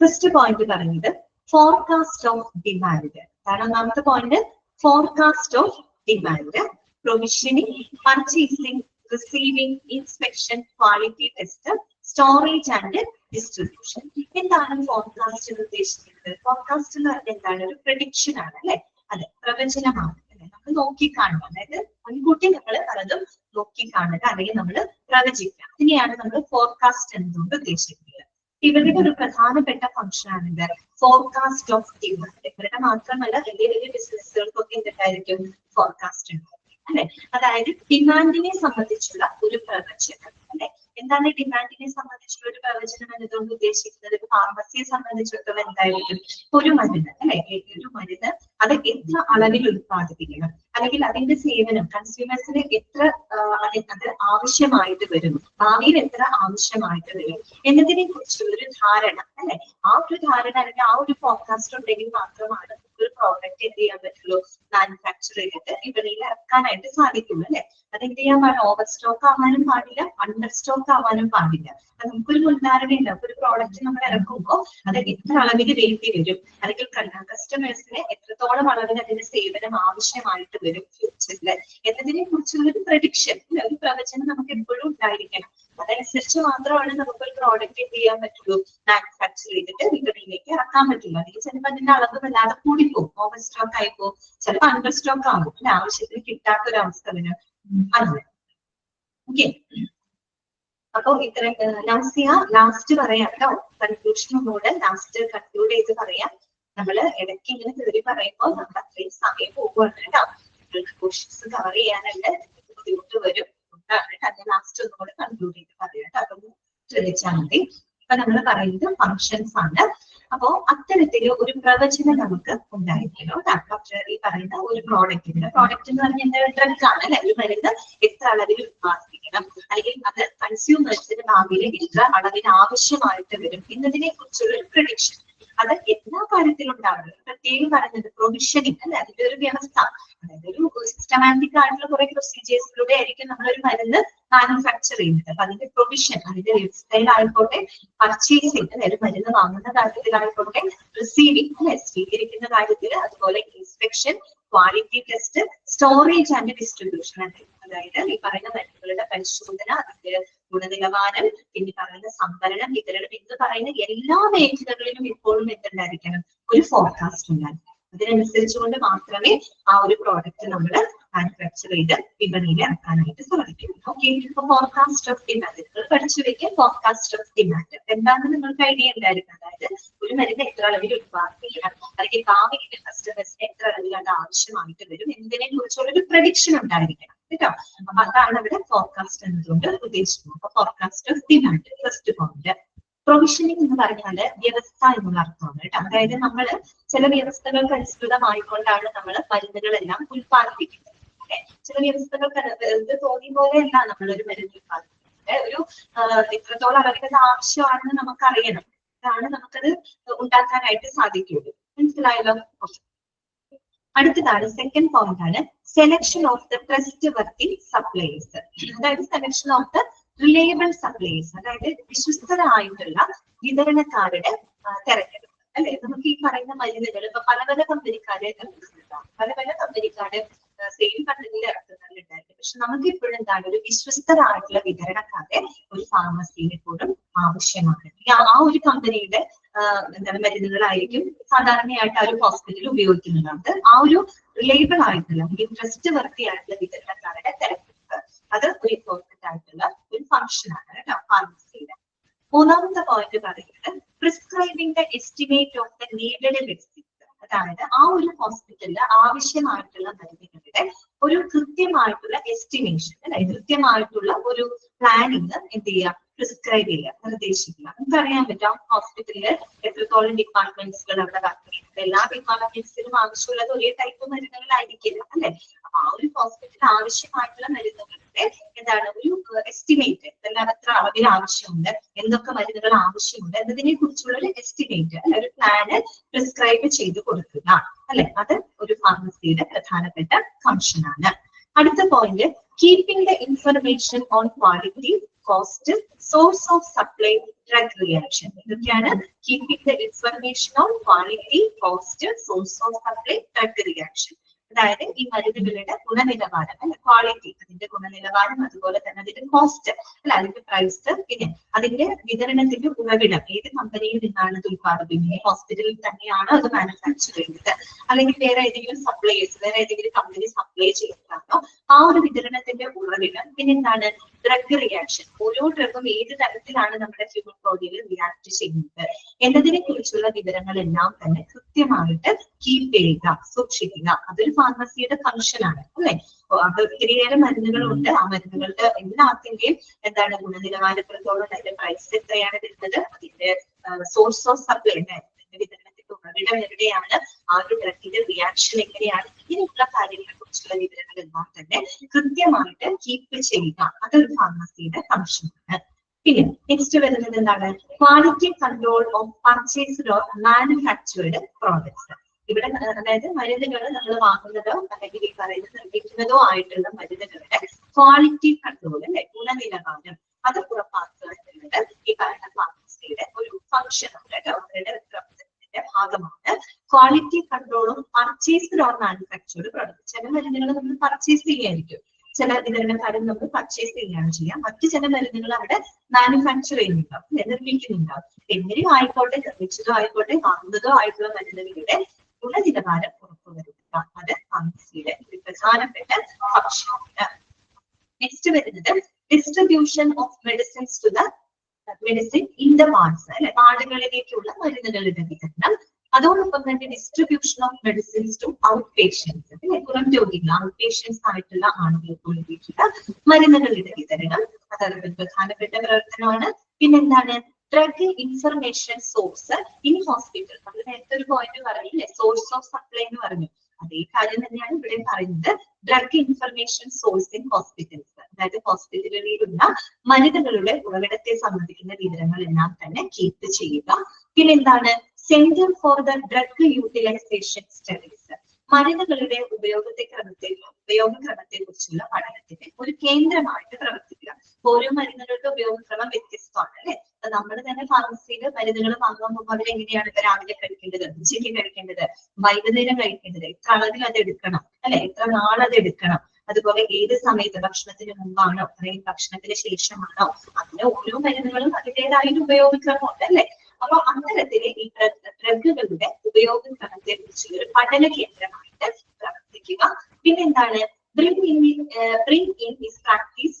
ഫസ്റ്റ് പോയിന്റ് പറയുന്നത് ഫോർകാസ്റ്റ് ഓഫ് ഡിമാൻഡ്. കാരണം ഒന്നാമത്തെ point forecast of demand, provisioning, purchasing, receiving, inspection, quality test, storage and distribution. എന്താണ് ഫോർകാസ്റ്റ് എന്ന് ഉദ്ദേശിക്കുന്നത്? ഫോർകാസ്റ്റ് എന്ന് പറഞ്ഞാൽ എന്താണ്? ഒരു പ്രഡിക്ഷൻ ആണ് അല്ലെ, അതെ, പ്രവചനമാണ് അല്ലെ. നമ്മൾ നോക്കിക്കാണുക, അതായത് മുൻകൂട്ടി നമ്മൾ പലതും നോക്കിക്കാണുക അല്ലെങ്കിൽ നമ്മൾ പ്രവചിക്കുക. ഇതിനെയാണ് നമ്മൾ ഫോർകാസ്റ്റ് എന്നതുകൊണ്ട് ഉദ്ദേശിക്കുന്നത്. ഇവരുടെ ഒരു പ്രധാനപ്പെട്ട ഫംഗ്ഷൻ ആണിത് ഫോർകാസ്റ്റ് ഓഫ് ഡിമാൻഡ്. ഇവരുടെ മാത്രമല്ല വലിയ വലിയ ബിസിനസ്സുകൾക്കൊക്കെ എന്തുണ്ടായിരിക്കും? ഫോർകാസ്റ്റ് ഉണ്ടായിരിക്കും അല്ലെ. അതായത് ഡിമാൻഡിനെ സംബന്ധിച്ചുള്ള ഒരു പ്രവചനം അല്ലെ. എന്താണ് ഡിമാൻഡിനെ സംബന്ധിച്ചുള്ള ഒരു പ്രവചനം എന്നതുകൊണ്ട് ഉദ്ദേശിക്കുന്നത്? ഫാർമസിയെ സംബന്ധിച്ചിടത്തോളം എന്തായിരിക്കും? ഒരു മരുന്ന് അല്ലെ, ഒരു മരുന്ന് അത് എത്ര അളവിൽ ഉത്പാദിപ്പിക്കണം, അല്ലെങ്കിൽ അതിന്റെ സേവനം കൺസ്യൂമേഴ്സിന് എത്ര അത് ആവശ്യമായിട്ട് വരും, ഭാവിയിൽ എത്ര ആവശ്യമായിട്ട് വരും എന്നതിനെ കുറിച്ചുള്ള ഒരു ധാരണ അല്ലെ, ആ ഒരു ധാരണ അല്ലെങ്കിൽ ആ ഒരു ഫോർകാസ്റ്റ് ഉണ്ടെങ്കിൽ മാത്രമാണ് ഒരു പ്രോഡക്റ്റ് എന്ത് ചെയ്യാൻ പറ്റുള്ളൂ, മാനുഫാക്ചർ ചെയ്തിട്ട് വിപണിയിൽ ഇറക്കാനായിട്ട് സാധിക്കുള്ളൂ അല്ലെ. അത് എന്ത് ചെയ്യാൻ പാടില്ല, ഓവർ സ്റ്റോക്ക് ആവാനും പാടില്ല, അണ്ടർ സ്റ്റോക്ക് ആവാനും പാടില്ല. നമുക്കൊരു മുൻധാരണയില്ല, ഒരു പ്രോഡക്റ്റ് നമ്മൾ ഇറക്കുമ്പോൾ അത് എത്ര അളവിൽ വേണ്ടി വരും, അല്ലെങ്കിൽ കസ്റ്റമേഴ്സിന് എത്രത്തോളം അളവിൽ അതിന്റെ സേവനം ആവശ്യമായിട്ട് വരും ഫ്യൂച്ചറിൽ എന്നതിനെ കുറിച്ചുള്ള ഒരു പ്രഡിക്ഷൻ, ഒരു പ്രവചനം നമുക്ക് എപ്പോഴും ഉണ്ടായിരിക്കണം. അതനുസരിച്ച് മാത്രമാണ് നമുക്കൊരു പ്രോഡക്റ്റ് എന്ത് ചെയ്യാൻ പറ്റുള്ളൂ, മാനുഫാക്ചർ ചെയ്തിട്ട് വിപണിയിലേക്ക് ഇറക്കാൻ പറ്റുള്ളൂ. അല്ലെങ്കിൽ ചിലപ്പോൾ അതിന്റെ അളവ് വല്ലാതെ കൂടിപ്പോകും, ഓവർ സ്റ്റോക്ക് ആയിപ്പോകും, ചിലപ്പോൾ അണ്ടർ സ്റ്റോക്ക് ആകും, പിന്നെ ആവശ്യത്തിന് കിട്ടാത്തൊരവസ്ഥ വരും. അങ്ങനെ ഓക്കെ. അപ്പൊ ഇത്ര ലാസ്റ്റ് പറയാം കേട്ടോ, കൺക്ലൂഷനോട് ലാസ്റ്റ് കൺക്ലൂഡ് ചെയ്ത് പറയാം. നമ്മള് ഇടയ്ക്ക് ഇങ്ങനെ കയറി പറയുമ്പോൾ നമ്മൾ അത്രയും സമയം പോകുകയാണ് കേട്ടോ. നിങ്ങൾക്ക് ക്വസ്റ്റ്യൻസ് കവർ ചെയ്യാനുണ്ട്, ബുദ്ധിമുട്ട് വരും. അതിന് ലാസ്റ്റ് ഒന്നുകൂടെ കൺക്ലൂഡ് ചെയ്ത് പറയാം കേട്ടോ, അതൊന്ന് ശ്രദ്ധിച്ചാൽ മതി. ഇപ്പൊ നമ്മൾ പറയുന്നത് ഫങ്ഷൻസ് ആണ്. അപ്പോ അത്തരത്തില് ഒരു പ്രവചനം നമുക്ക് ഉണ്ടായിരിക്കണം. ഈ പറയുന്ന ഒരു പ്രോഡക്റ്റ് എന്ന് പറഞ്ഞാൽ എന്താ, ഡ്രഗ് ആണ് അല്ലെ, ഒരു മരുന്ന് എത്ര അളവിൽ ഉത്പാദിപ്പിക്കണം, അല്ലെങ്കിൽ അത് കൺസ്യൂമേഴ്സിന്റെ ഭാവിയിൽ എത്ര അളവിന് ആവശ്യമായിട്ട് വരും എന്നതിനെ കുറിച്ചുള്ള ഒരു പ്രഡിക്ഷൻ. അത് എല്ലാ കാര്യത്തിലും ഉണ്ടാവുന്നത് പ്രത്യേകം പറയുന്നത് പ്രൊവിഷനിങ് അല്ലെ, അതിന്റെ ഒരു വ്യവസ്ഥ, അതായത് ഒരു സിസ്റ്റമാറ്റിക് ആയിട്ടുള്ള കുറെ പ്രൊസീജിയേഴ്സിലൂടെ ആയിരിക്കും നമ്മളൊരു മരുന്ന് മാനുഫാക്ചർ ചെയ്യുന്നത്. അപ്പൊ അതിന്റെ പ്രൊവിഷൻ, അതിന്റെ ലൈഫ് ആയിക്കോട്ടെ, പർച്ചേസിങ് അല്ലെ, ഒരു മരുന്ന് വാങ്ങുന്ന കാര്യത്തിലായിക്കോട്ടെ, റിസീവിങ് അല്ലെ, സ്വീകരിക്കുന്ന കാര്യത്തിൽ, അതുപോലെ inspection, quality test, storage and distribution, അതായത് ഈ പറയുന്ന മരുന്നുകളുടെ പരിശോധന, അതിന്റെ ഗുണനിലവാരം, പിന്നെ പറയുന്ന സംഭരണം, വിതരണം എന്ന് പറയുന്ന എല്ലാ മേഖലകളിലും ഇപ്പോഴും എന്തുണ്ടായിരിക്കണം, ഒരു ഫോർകാസ്റ്റ് ഉണ്ടായിരിക്കണം. അതിനനുസരിച്ചുകൊണ്ട് മാത്രമേ ആ ഒരു പ്രോഡക്റ്റ് നമ്മൾ മാനുഫാക്ചർ ചെയ്ത് വിപണിയിൽ ഇറക്കാനായിട്ട് സാധിക്കും. ഓക്കെ, ഇപ്പൊ ഫോർകാസ്റ്റ് ഓഫ് ഡിമാൻഡ് നിങ്ങൾ പഠിച്ചു വെക്കാൻ. ഫോർകാസ്റ്റ് ഓഫ് ഡിമാൻഡ് എന്താണെന്ന് നിങ്ങൾക്ക് ഐഡിയ ഉണ്ടായിരുന്നു. അതായത് ഒരു മരുന്ന് എത്ര അളവിൽ ഉത്പാദിപ്പിക്കണം, അല്ലെങ്കിൽ ഭാവിയിൽ കസ്റ്റമേഴ്സിന് എത്ര അളവിൽ അത് ആവശ്യമായിട്ട് വരും എന്നതിനെ കുറിച്ചുള്ള ഒരു പ്രഡിക്ഷൻ ഉണ്ടായിരിക്കണം കേട്ടോ. അപ്പൊ അതാണ് അവിടെ ഫോർകാസ്റ്റ് എന്നതുകൊണ്ട് ഉദ്ദേശിക്കുന്നത്. അപ്പൊ forecast of demand first point. Provisioning എന്ന് പറഞ്ഞാല് വ്യവസ്ഥ എന്നുള്ള അർത്ഥമാണ് കേട്ടോ. അതായത് നമ്മള് ചില വ്യവസ്ഥകൾക്ക് അനുസൃതമായിക്കൊണ്ടാണ് നമ്മൾ മരുന്നുകളെല്ലാം ഉത്പാദിപ്പിക്കുന്നത്. ചില വ്യവസ്ഥകൾക്ക് തോന്നിയ പോലെയല്ല നമ്മളൊരു മരുന്ന് ഉത്പാദിപ്പിക്കുന്നത്. ഒരു എത്രത്തോളം അളവിൽ ആവശ്യമാണെന്ന് നമുക്കറിയണം, അതാണ് നമുക്കത് ഉണ്ടാക്കാനായിട്ട് സാധിക്കുള്ളൂ. മനസ്സിലായല്ലോ? അടുത്തതാണ് സെക്കൻഡ് പോയിന്റ് ആണ് selection of the trustworthy supplies. അതായത് selection of the reliable supplies, അതായത് വിശ്വസ്തരായിട്ടുള്ള വിതരണക്കാരുടെ തെരഞ്ഞെടുപ്പ് അല്ലെ. നമുക്ക് ഈ പറയുന്ന മരുന്നുകൾ ഇപ്പൊ പല പല കമ്പനിക്കാരെ സെയിം കമ്പനിയിൽ ഇറക്കുന്നുണ്ടായിരുന്നു. പക്ഷെ നമുക്ക് ഇപ്പോഴും എന്താണ്, ഒരു വിശ്വസ്തരായിട്ടുള്ള വിതരണക്കാരെ ഒരു ഫാർമസിയിൽ എപ്പോഴും ആവശ്യമാണ്. ആ ഒരു കമ്പനിയുടെ എന്താണ് മരുന്നുകളായിരിക്കും സാധാരണയായിട്ട് ആ ഒരു ഹോസ്പിറ്റലിൽ ഉപയോഗിക്കുന്നുണ്ട്. ആ ഒരു റിലയബിൾ ആയിട്ടുള്ള അല്ലെങ്കിൽ ട്രസ്റ്റ് വർത്തി ആയിട്ടുള്ള വിതരണക്കാരുടെ തെരഞ്ഞെടുപ്പ്, അത് ഒരു ഇമ്പോർട്ടന്റ് ആയിട്ടുള്ള ഒരു ഫംഗ്ഷൻ ആണ് കേട്ടോ ഫാർമസിയുടെ. മൂന്നാമത്തെ പോയിന്റ് പറയുന്നത് prescribing the estimate of the needed medicines. അതായത് ആ ഒരു ഹോസ്പിറ്റലിൽ ആവശ്യമായിട്ടുള്ള മരുന്നുകളുടെ ഒരു കൃത്യമായിട്ടുള്ള എസ്റ്റിമേഷൻ അല്ലെ, കൃത്യമായിട്ടുള്ള ഒരു പ്ലാനിങ് എന്ത് ചെയ്യുക, പ്രിസ്ക്രൈബ് ചെയ്യുക, നിർദ്ദേശിക്കുക. നമുക്കറിയാൻ പറ്റാം ഹോസ്പിറ്റലില് എത്രത്തോളം ഡിപ്പാർട്ട്മെന്റ്സുകൾ അവിടെ വർക്ക് ചെയ്യുന്നത്. എല്ലാ ഡിപ്പാർട്ട്മെന്റ്സിലും ആവശ്യമുള്ളത് ഒരേ ടൈപ്പ് മരുന്നുകളായിരിക്കില്ല അല്ലെ. അപ്പൊ ആ ഒരു ഹോസ്പിറ്റലിൽ ആവശ്യമായിട്ടുള്ള മരുന്നുകളുടെ എന്താണ് ഒരു എസ്റ്റിമേറ്റ്, എല്ലാം എത്ര അളവിൽ ആവശ്യമുണ്ട്, എന്തൊക്കെ മരുന്നുകൾ ആവശ്യമുണ്ട് എന്നതിനെ കുറിച്ചുള്ള ഒരു എസ്റ്റിമേറ്റ് അല്ലെ, ഒരു പ്ലാന് പ്രിസ്ക്രൈബ് ചെയ്ത് കൊടുക്കുക അല്ലെ. അത് ഒരു ഫാർമസിയുടെ പ്രധാനപ്പെട്ട ഫംഗ്ഷൻ ആണ്. അടുത്ത point keeping the information on quality, cost, source of supply, drug reaction. ഇതൊക്കെയാണ് keeping the information on quality, cost, source of supply, drug reaction. അതായത് ഈ മരുന്നുകളുടെ ഗുണനിലവാരം അല്ലെ, ക്വാളിറ്റി, അതിന്റെ ഗുണനിലവാരം, അതുപോലെ തന്നെ അതിന്റെ കോസ്റ്റ് അല്ലെ, അതിന്റെ പ്രൈസ്, പിന്നെ അതിന്റെ വിതരണത്തിന്റെ ഉറവിടം, ഏത് കമ്പനിയിൽ നിന്നാണ് ഇത് ഉത്പാദിപ്പിക്കുന്നത്, ഹോസ്പിറ്റലിൽ തന്നെയാണോ അത് മാനുഫാക്ചർ ചെയ്യുന്നത്, അല്ലെങ്കിൽ വേറെ ഏതെങ്കിലും സപ്ലൈസ്, വേറെ ഏതെങ്കിലും കമ്പനി സപ്ലൈ ചെയ്യുന്നതാണോ, ആ ഒരു വിതരണത്തിന്റെ ഉറവിടം. പിന്നെ എന്താണ് ഡ്രഗ് റിയാക്ഷൻ, ഓരോ ഡ്രഗും ഏത് തരത്തിലാണ് നമ്മുടെ ഹ്യൂമൻ ബോഡിയിൽ റിയാക്ട് ചെയ്യുന്നത് എന്നതിനെ കുറിച്ചുള്ള വിവരങ്ങളെല്ലാം തന്നെ കൃത്യമായിട്ട് കീപ്പ് ചെയ്യുക, സൂക്ഷിക്കുക. അതൊരു ഫാർമസിയുടെ ഫംഗ്ഷൻ ആണ് അല്ലെ. അത് ഒത്തിരിയേറെ മരുന്നുകളുണ്ട്. ആ മരുന്നുകളുടെ എല്ലാത്തിന്റെയും എന്താണ് ഗുണനിലവാരം എത്രത്തോളം, അതിന്റെ പ്രൈസ് എത്രയാണ് വരുന്നത്, അതിന്റെ സോഴ്സ് ഓഫ് സപ്ലൈ, വിതരണത്തിന്റെ ഉറവിടം എവിടെയാണ്, ആ ഒരു ഡ്രഗിന്റെ റിയാക്ഷൻ എങ്ങനെയാണ്, ഇങ്ങനെയുള്ള കാര്യങ്ങളെ കുറിച്ചുള്ള വിവരങ്ങളെല്ലാം തന്നെ കൃത്യമായിട്ട് കീപ്പ് ചെയ്യുക. അതൊരു ഫാർമസിയുടെ ഫംഗ്ഷനാണ്. പിന്നെ നെക്സ്റ്റ് വരുന്നത് എന്താണ്, quality control of purchased or manufactured products. ഇവിടെ അതായത് മരുന്നുകൾ നമ്മൾ വാങ്ങുന്നതോ അല്ലെങ്കിൽ ഈ പറയുന്നത് നിർമ്മിക്കുന്നതോ ആയിട്ടുള്ള മരുന്നുകളുടെ ക്വാളിറ്റി കൺട്രോൾ അല്ലെ, ഗുണനിലവാരം അത് ഉറപ്പാക്കുക എന്നുള്ളത് ഈ പറയുന്ന ഫാർമസിയുടെ ഒരു ഫംഗ്ഷൻ ആണ് കേട്ടോ, അവരുടെ പ്രവർത്തനത്തിന്റെ ഭാഗമാണ്. Quality control of purchased or manufactured product. ചില മരുന്നുകൾ നമ്മൾ പർച്ചേസ് ചെയ്യായിരിക്കും, ചില വിതരണക്കാരും നമ്മൾ പർച്ചേസ് ചെയ്യുകയാണ് ചെയ്യാം, മറ്റു ചില മരുന്നുകൾ അവിടെ മാനുഫാക്ചർ ചെയ്യുന്നുണ്ടാവും, നിർമ്മിക്കുന്നുണ്ടാവും. എങ്ങനെയും ആയിക്കോട്ടെ, നിർമ്മിച്ചതോ ആയിക്കോട്ടെ, വാങ്ങുന്നതോ ആയിട്ടുള്ള മരുന്നുകളുടെ ഗുണനിലവാരം ഉറപ്പുവരുത്തുക, അത് ഫാർമസിയുടെ ഒരു പ്രധാനപ്പെട്ട ഫംഗ്ഷനാണ്. നെക്സ്റ്റ് വരുന്നത് distribution of medicines to the medicine in the wards അല്ലെ, വാർഡുകളിലേക്കുള്ള മരുന്നുകളുടെ വിതരണം. അതോടൊപ്പം തന്നെ distribution of medicines to out patients അല്ലെ, പുറം രോഗികൾ, ഔട്ട് പേഷ്യൻസ് ആയിട്ടുള്ള ആളുകൾക്ക് വേണ്ടിയിട്ടുള്ള മരുന്നുകളുടെ വിതരണം, അതൊരു പ്രധാനപ്പെട്ട പ്രവർത്തനമാണ്. പിന്നെന്താണ്, drug information source in hospital. നമ്മൾ നേരത്തെ ഒരു പോയിന്റ് പറഞ്ഞില്ലേ, സോഴ്സ് ഓഫ് സപ്ലൈ എന്ന് പറഞ്ഞു, അതേ കാര്യം തന്നെയാണ് ഇവിടെ പറയുന്നത്. Drug information source in hospitals, അതായത് ഹോസ്പിറ്റലുകളിലുള്ള മരുന്നുകളുടെ ഉറവിടത്തെ സംബന്ധിക്കുന്ന വിവരങ്ങളെല്ലാം തന്നെ കീപ്പ് ചെയ്യുക. പിന്നെന്താണ്, centre for the drug utilisation studies, മരുന്നുകളുടെ ഉപയോഗക്രമത്തെ കുറിച്ചുള്ള പഠനത്തിന്റെ ഒരു കേന്ദ്രമായിട്ട് പ്രവർത്തിക്കുക. ഓരോ മരുന്നുകളുടെ ഉപയോഗക്രമം വ്യത്യസ്തമാണ് അല്ലെ. നമ്മൾ തന്നെ ഫാർമസിയിൽ മരുന്നുകൾ വാങ്ങാൻ പോകുമ്പോൾ അവരെങ്ങനെയാണ് രാവിലെ കഴിക്കേണ്ടത്, ഉച്ചയ്ക്ക് കഴിക്കേണ്ടത്, വൈകുന്നേരം കഴിക്കേണ്ടത്, എത്ര അളവിൽ അത് എടുക്കണം അല്ലെ, എത്ര നാളത് എടുക്കണം, അതുപോലെ ഏത് സമയത്ത്, ഭക്ഷണത്തിന് മുമ്പാണോ അല്ലെങ്കിൽ ഭക്ഷണത്തിന് ശേഷമാണോ, അങ്ങനെ ഓരോ മരുന്നുകളും അതിൻ്റെതായ ഒരു ഉപയോഗക്രമമുണ്ട് അല്ലെ. അപ്പൊ അത്തരത്തില് ഈ ഡ്രഗുകളുടെ ഉപയോഗക്രമത്തെ കുറിച്ച് ഒരു പഠന കേന്ദ്രമായിട്ട് പ്രവർത്തിക്കുക. പിന്നെന്താണ്, bring in this practice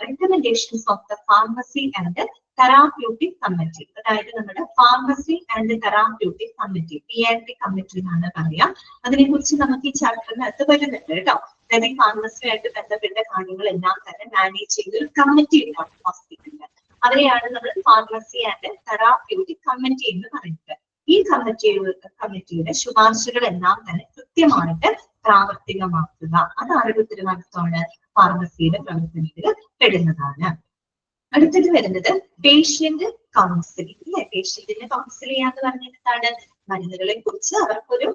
recommendations of the pharmacy and therapeutic committee, അതായത് നമ്മുടെ pharmacy and therapeutic committee, PAT committee എന്നാണ് പറയാം. അതിനെ കുറിച്ച് നമുക്ക് ഈ ചാപ്റ്ററിനകത്ത് വരുന്നുണ്ട് കേട്ടോ. അതായത് ഈ ഫാർമസിയുമായിട്ട് ബന്ധപ്പെട്ട കാര്യങ്ങളെല്ലാം തന്നെ മാനേജ് ചെയ്ത ഒരു കമ്മിറ്റി ഉണ്ടാവും ഹോസ്പിറ്റലിൽ. അവരെയാണ് നമ്മൾ ഫാർമസി ആൻഡ് തെറാപ്യൂട്ടിക് കമ്മിറ്റി എന്ന് പറയുന്നത്. ഈ കമ്മിറ്റിയുടെ ശുപാർശകളെല്ലാം തന്നെ കൃത്യമായിട്ട് പ്രാവർത്തികമാക്കുക, അത് ആരുടെ ഉത്തരവാദിത്വമാണ്, ഫാർമസിയുടെ പ്രവർത്തനത്തിൽ പെടുന്നതാണ്. അടുത്തത് വരുന്നത് പേഷ്യന്റ് കൗൺസിലിംഗ് അല്ലെ. പേഷ്യന്റിനെ കൗൺസിൽ ചെയ്യാന്ന് പറഞ്ഞിട്ടാണ് മരുന്നുകളെ കുറിച്ച് അവർക്കൊരു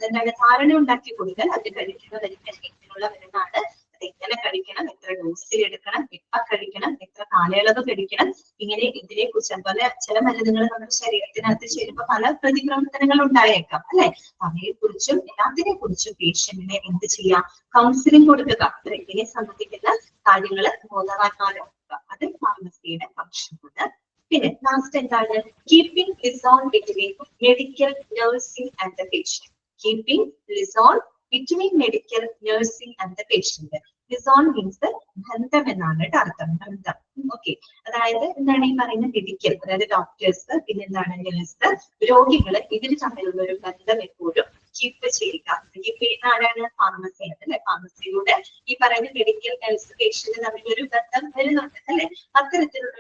എന്താണ് ധാരണ ഉണ്ടാക്കി കൊടുക്കാൻ, അത് കഴിക്കുന്ന മരുന്ന് എങ്ങനെയുള്ള മരുന്നാണ്, അത് എങ്ങനെ കഴിക്കണം, എത്ര ഡോസിൽ എടുക്കണം, എപ്പ കഴിക്കണം, എത്ര കാലയളവ് കഴിക്കണം, ഇങ്ങനെ ഇതിനെ കുറിച്ച്. അതുപോലെ ചില മരുന്നുകൾ നമ്മുടെ ശരീരത്തിനകത്ത് ചേരുമ്പോൾ പല പ്രതിപ്രവർത്തനങ്ങൾ ഉണ്ടായേക്കാം അല്ലെ. അവയെ കുറിച്ചും എല്ലാത്തിനെ കുറിച്ചും പേഷ്യന്റിനെ എന്ത് ചെയ്യാം, കൗൺസിലിംഗ് കൊടുക്കുക, ഇതിനെ സംബന്ധിക്കുന്ന കാര്യങ്ങൾ ബോധവാന്മാരാക്കുക, അത് ഫാർമസിയുടെ ഫംഗ്ഷനാണ്. പിന്നെ ലാസ്റ്റ് എന്താണ്, keeping liaison between medical nursing and the patient. Keeping liaison between medical nursing and the patient. Liaison means ബന്ധം എന്നാണ് അർത്ഥം, ബന്ധം. ഓക്കെ, അതായത് എന്താണ് ഈ പറയുന്ന മെഡിക്കൽ, അതായത് ഡോക്ടേഴ്സ്, പിന്നെ എന്താണ് നഴ്സ്, രോഗികള്, ഇവര് തമ്മിലുള്ള ഒരു ബന്ധം എപ്പോഴും കീപ്പ് ചെയ്യുക. കീപ്പ് ചെയ്യുന്ന ആരാണ്, ഫാർമസിയാണ് അല്ലെ. ഫാർമസിയിലൂടെ ഈ പറയുന്ന മെഡിക്കൽ നഴ്സ് പേഷ്യന്റ് തമ്മിലൊരു ബന്ധം വരുന്നുണ്ട് അല്ലെ. അത്തരത്തിലുള്ള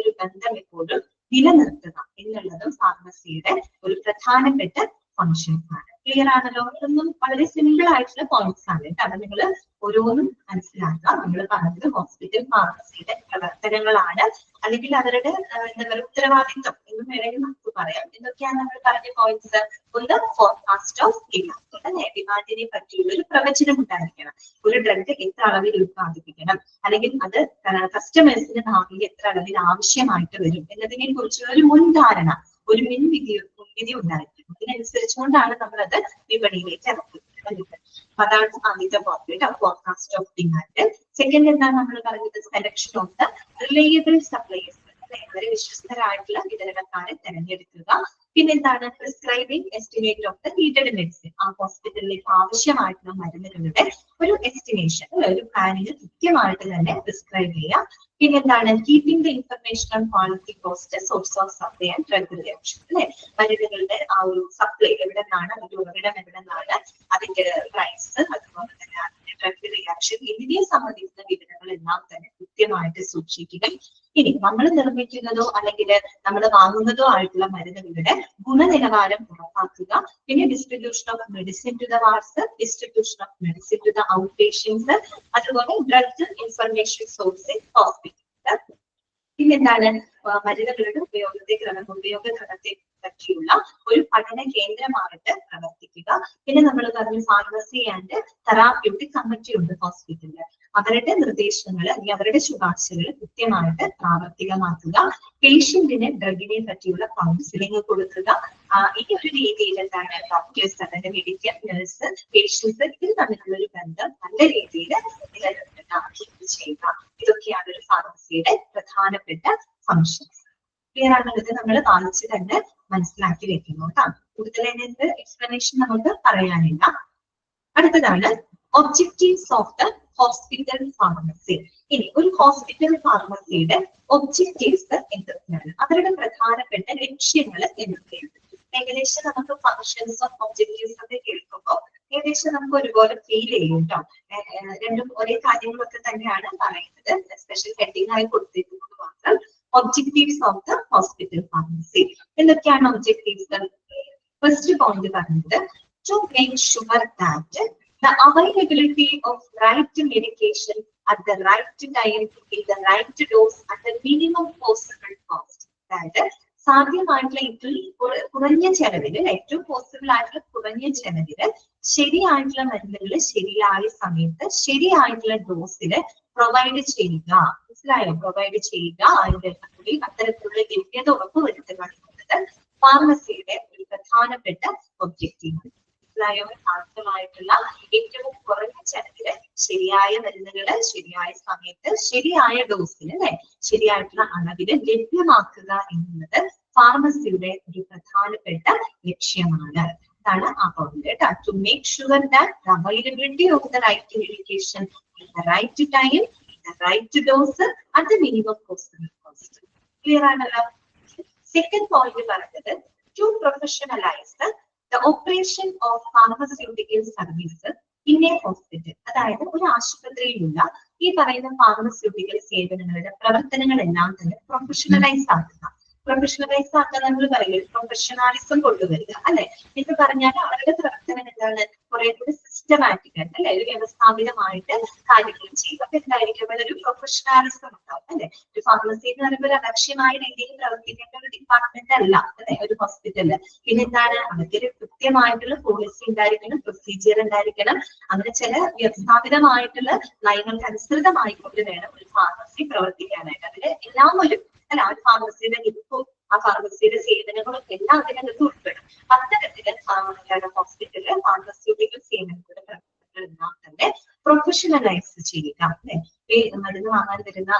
ഒരു ബന്ധം എപ്പോഴും നിലനിർത്തുക എന്നുള്ളതും ഫാർമസിയുടെ ഒരു പ്രധാനപ്പെട്ട ഫംഗ്ഷൻസ് ആണ്. ക്ലിയർ ആണല്ലോ? ഇതൊന്നും വളരെ സിമ്പിൾ ആയിട്ടുള്ള പോയിന്റ്സ് ആണ് കേട്ടോ. നിങ്ങൾ ഓരോന്നും മനസ്സിലാക്കുക. നമ്മൾ പറഞ്ഞത് ഹോസ്പിറ്റൽ ഫാർമസിയുടെ പ്രവർത്തനങ്ങളാണ്, അല്ലെങ്കിൽ അവരുടെ എന്താ പറയുക ഉത്തരവാദിത്വം എന്ന് വേണമെങ്കിൽ നമുക്ക് പറയാം. എന്തൊക്കെയാണ് നമ്മൾ പറഞ്ഞ പോയിന്റ്സ്? ഒന്ന്, ഫോർകാസ്റ്റ് ഓഫ് ഡിമാൻഡ് അല്ലെ. ഡിമാൻഡിനെ പറ്റിയുള്ള ഒരു പ്രവചനം ഉണ്ടായിരിക്കണം. ഒരു ഡ്രഗ് എത്ര അളവിൽ ഉത്പാദിപ്പിക്കണം, അല്ലെങ്കിൽ അത് കസ്റ്റമേഴ്സിന് ഭാവിയിൽ എത്ര അളവിൽ ആവശ്യമായിട്ട് വരും എന്നതിനെ കുറിച്ചുള്ള ഒരു മുൻധാരണ, ഒരു മുൻവിധി ഉണ്ടായിരിക്കും. അതിനനുസരിച്ചുകൊണ്ടാണ് നമ്മളത് വിപണിയിലേക്ക് ഇറക്കുന്നത്. അതാണ് ആദ്യത്തെ point, forecast of demand. Second എന്താണ് നമ്മൾ പറഞ്ഞത്, selection of the reliable supplies, വളരെ വിശ്വസ്തരായിട്ടുള്ള വിതരണക്കാരെ തെരഞ്ഞെടുക്കുക. പിന്നെന്താണ്, prescribing estimate of the needed medicine, ആ ഹോസ്പിറ്റലിലേക്ക് ആവശ്യമായിട്ടുള്ള മരുന്നുകളുടെ ഒരു എസ്റ്റിമേഷൻ ഒരു പ്ലാനിന് കൃത്യമായിട്ട് തന്നെ പ്രിസ്ക്രൈബ് ചെയ്യാം. പിന്നെ എന്താണ് keeping the information on quality, cost, source of supply and drug reaction അല്ലെ. മരുന്നുകളുടെ ആ ഒരു സപ്ലൈ എവിടെ നിന്നാണ്, അതിന്റെ ഉറവിടം എവിടെ നിന്നാണ്, അതിന്റെ പ്രൈസ്, അതുപോലെ തന്നെ അതിന്റെ ഡ്രഗ് റിയാക്ഷൻ എന്നിവയെ സംബന്ധിക്കുന്ന വിവരങ്ങളെല്ലാം തന്നെ കൃത്യമായിട്ട് സൂക്ഷിക്കുക. ഇനി നമ്മൾ നിർമ്മിക്കുന്നതോ അല്ലെങ്കിൽ നമ്മൾ വാങ്ങുന്നതോ ആയിട്ടുള്ള മരുന്നുകളുടെ ഗുണനിലവാരം ഉറപ്പാക്കുക. പിന്നെ distribution of medicine to the wards, distribution of medicine to the out patients, അതുപോലെ ഡ്രഗ് ഇൻഫർമേഷൻ സോഴ്സിംഗ് ഹോസ്പിറ്റൽ. പിന്നെന്താണ് മരുന്നുകളുടെ ഉപയോഗഘടത്തെ പറ്റിയുള്ള ഒരു പഠന കേന്ദ്രമായിട്ട് പ്രവർത്തിക്കുക. പിന്നെ നമ്മൾ പറഞ്ഞു ഫാർമസി ആൻഡ് തെറാപ്യൂട്ടിക് കമ്മിറ്റി ഉണ്ട് ഹോസ്പിറ്റലിൽ. അവരുടെ നിർദ്ദേശങ്ങൾ അല്ലെങ്കിൽ അവരുടെ ശുപാർശകൾ കൃത്യമായിട്ട് പ്രാവർത്തികമാക്കുക. പേഷ്യന്റിന് ഡ്രഗിനെ പറ്റിയുള്ള കൗൺസിലിംഗ് കൊടുക്കുക. ഈ ഒരു രീതിയിൽ എന്താണ് ഡോക്ടേഴ്സ് അല്ലെങ്കിൽ മെഡിക്കൽ നഴ്സ് പേഷ്യൻസ് ഇതിൽ തമ്മിലുള്ള ഒരു ബന്ധം നല്ല രീതിയിൽ ചെയ്യുക. ഇതൊക്കെയാണ് ഒരു ഫാർമസിയുടെ പ്രധാനപ്പെട്ട ഫങ്ഷൻസ്. ക്ലിയർ ആണുള്ളത് നമ്മൾ വായിച്ച് തന്നെ മനസ്സിലാക്കി വെക്കുന്നു കേട്ടോ. കൂടുതൽ അതിന്റെ എക്സ്പ്ലനേഷൻ നമുക്ക് പറയാനില്ല. അടുത്തതാണ് objectives of the hospital pharmacy. ഇനി ഒരു ഹോസ്പിറ്റൽ ഫാർമസിയുടെ ഒബ്ജക്റ്റീവ്സ് എന്തൊക്കെയാണ്, അവരുടെ പ്രധാനപ്പെട്ട ലക്ഷ്യങ്ങൾ എന്തൊക്കെയാണ്? ഏകദേശം നമുക്ക് ഫങ്ഷൻസ് ഓഫ് ഒബ്ജക്റ്റീവ്സ് ഒക്കെ കേൾക്കുമ്പോൾ ഏകദേശം നമുക്ക് ഒരുപോലെ ഫീൽ ചെയ്യും കേട്ടോ. രണ്ടും ഒരേ കാര്യങ്ങളൊക്കെ തന്നെയാണ് പറയുന്നത്. സ്പെഷ്യൽ ഹെഡിങ് ആയി കൊടുത്തിരിക്കുന്നത് മാത്രം objectives of the hospital pharmacy. എന്തൊക്കെയാണ് ഒബ്ജക്റ്റീവ്സ്? ഫസ്റ്റ് പോയിന്റ് പറഞ്ഞത് to make sure that the availability of right medication at the right time in the right dose at the minimum possible cost. അതായത് സാധ്യമായിട്ടുള്ള ഏറ്റവും കുറഞ്ഞ ചെലവില്, ഏറ്റവും പോസിബിൾ ആയിട്ടുള്ള കുറഞ്ഞ ചെലവില് ശരിയായിട്ടുള്ള മരുന്നുകൾ ശരിയായ സമയത്ത് ശരിയായിട്ടുള്ള ഡോസില് പ്രൊവൈഡ് ചെയ്യുക. മനസ്സിലായോ? പ്രൊവൈഡ് ചെയ്യുക. അതിന്റെ അത്തരത്തിലുള്ള ലഭ്യത ഉറപ്പുവരുത്തുക എന്നുള്ളത് ഫാർമസിയുടെ ഒരു പ്രധാനപ്പെട്ട ഒബ്ജക്റ്റീവ്. സാധ്യമായിട്ടുള്ള ഏറ്റവും കുറഞ്ഞ ചെലവില് ശരിയായ മരുന്നുകള് ശരിയായ സമയത്ത് ശരിയായ ഡോസിൽ അല്ലെ ശരിയായിട്ടുള്ള അളവില് ലഭ്യമാക്കുക എന്നുള്ളത് ഫാർമസിയുടെ ഒരു പ്രധാനപ്പെട്ട ലക്ഷ്യമാണ്. അതാണ് ആ പോയിന്റ് കേട്ടോ. To make sure that availability of the right medication in the right time in the right dose at the minimum possible cost. Clear ആണല്ലോ. സെക്കൻഡ് പോയിന്റ് പറഞ്ഞത് to professionalise the operation of pharmaceutical services in a hospital. അതായത് ഒരു ആശുപത്രിയിലുള്ള ഈ പറയുന്ന ഫാർമസ്യൂട്ടിക്കൽ സേവനങ്ങളുടെ പ്രവർത്തനങ്ങളെല്ലാം തന്നെ പ്രൊഫഷണലൈസ് ആക്കുക. പ്രൊഫഷണലൈസ് ആക്കാൻ നമ്മൾ പറയുന്നത് പ്രൊഫഷണാലിസം കൊണ്ടുവരിക അല്ലെ. എന്ന് പറഞ്ഞാൽ അവരുടെ പ്രവർത്തനം എന്താണ് കുറെ കൂടി സിസ്റ്റമാറ്റിക് ആയിട്ട് അല്ലെ ഒരു വ്യവസ്ഥാപിതമായിട്ട് കാര്യങ്ങൾ ചെയ്യുക. അപ്പൊ എന്തായിരിക്കും ഒരു പ്രൊഫഷണാലിസം ഉണ്ടാവും അല്ലെ. ഒരു ഫാർമസി എന്ന് പറയുമ്പോൾ ഒരു അലക്ഷ്യമായ രീതിയിൽ പ്രവർത്തിക്കേണ്ട ഒരു ഡിപ്പാർട്ട്മെന്റ് അല്ല അല്ലെ ഒരു ഹോസ്പിറ്റലില്. പിന്നെ എന്താണ് അവർക്ക് ഒരു കൃത്യമായിട്ടുള്ള പോളിസി ഉണ്ടായിരിക്കണം, പ്രൊസീജിയർ ഉണ്ടായിരിക്കണം. അങ്ങനെ ചില വ്യവസ്ഥാപിതമായിട്ടുള്ള നയങ്ങൾക്ക് അനുസൃതമായിക്കൊണ്ട് വേണം ഒരു ഫാർമസി പ്രവർത്തിക്കാനായിട്ട്. അതിന് എല്ലാം ഒരു അല്ല ഒരു ഫാർമസിയുടെ ഇരിപ്പും ആ ഫാർമസിയുടെ സേവനങ്ങളും എല്ലാം അതിനകത്ത് ഉൾപ്പെടും. അത്തരത്തില് ഹോസ്പിറ്റലില് ഫാർമസ്യൂട്ടിക്കൽ സേവനങ്ങളുടെ പ്രവർത്തനങ്ങളെല്ലാം തന്നെ പ്രൊഫഷണലൈസ് ചെയ്യുക അല്ലെ. മരുന്ന് വാങ്ങാൻ വരുന്ന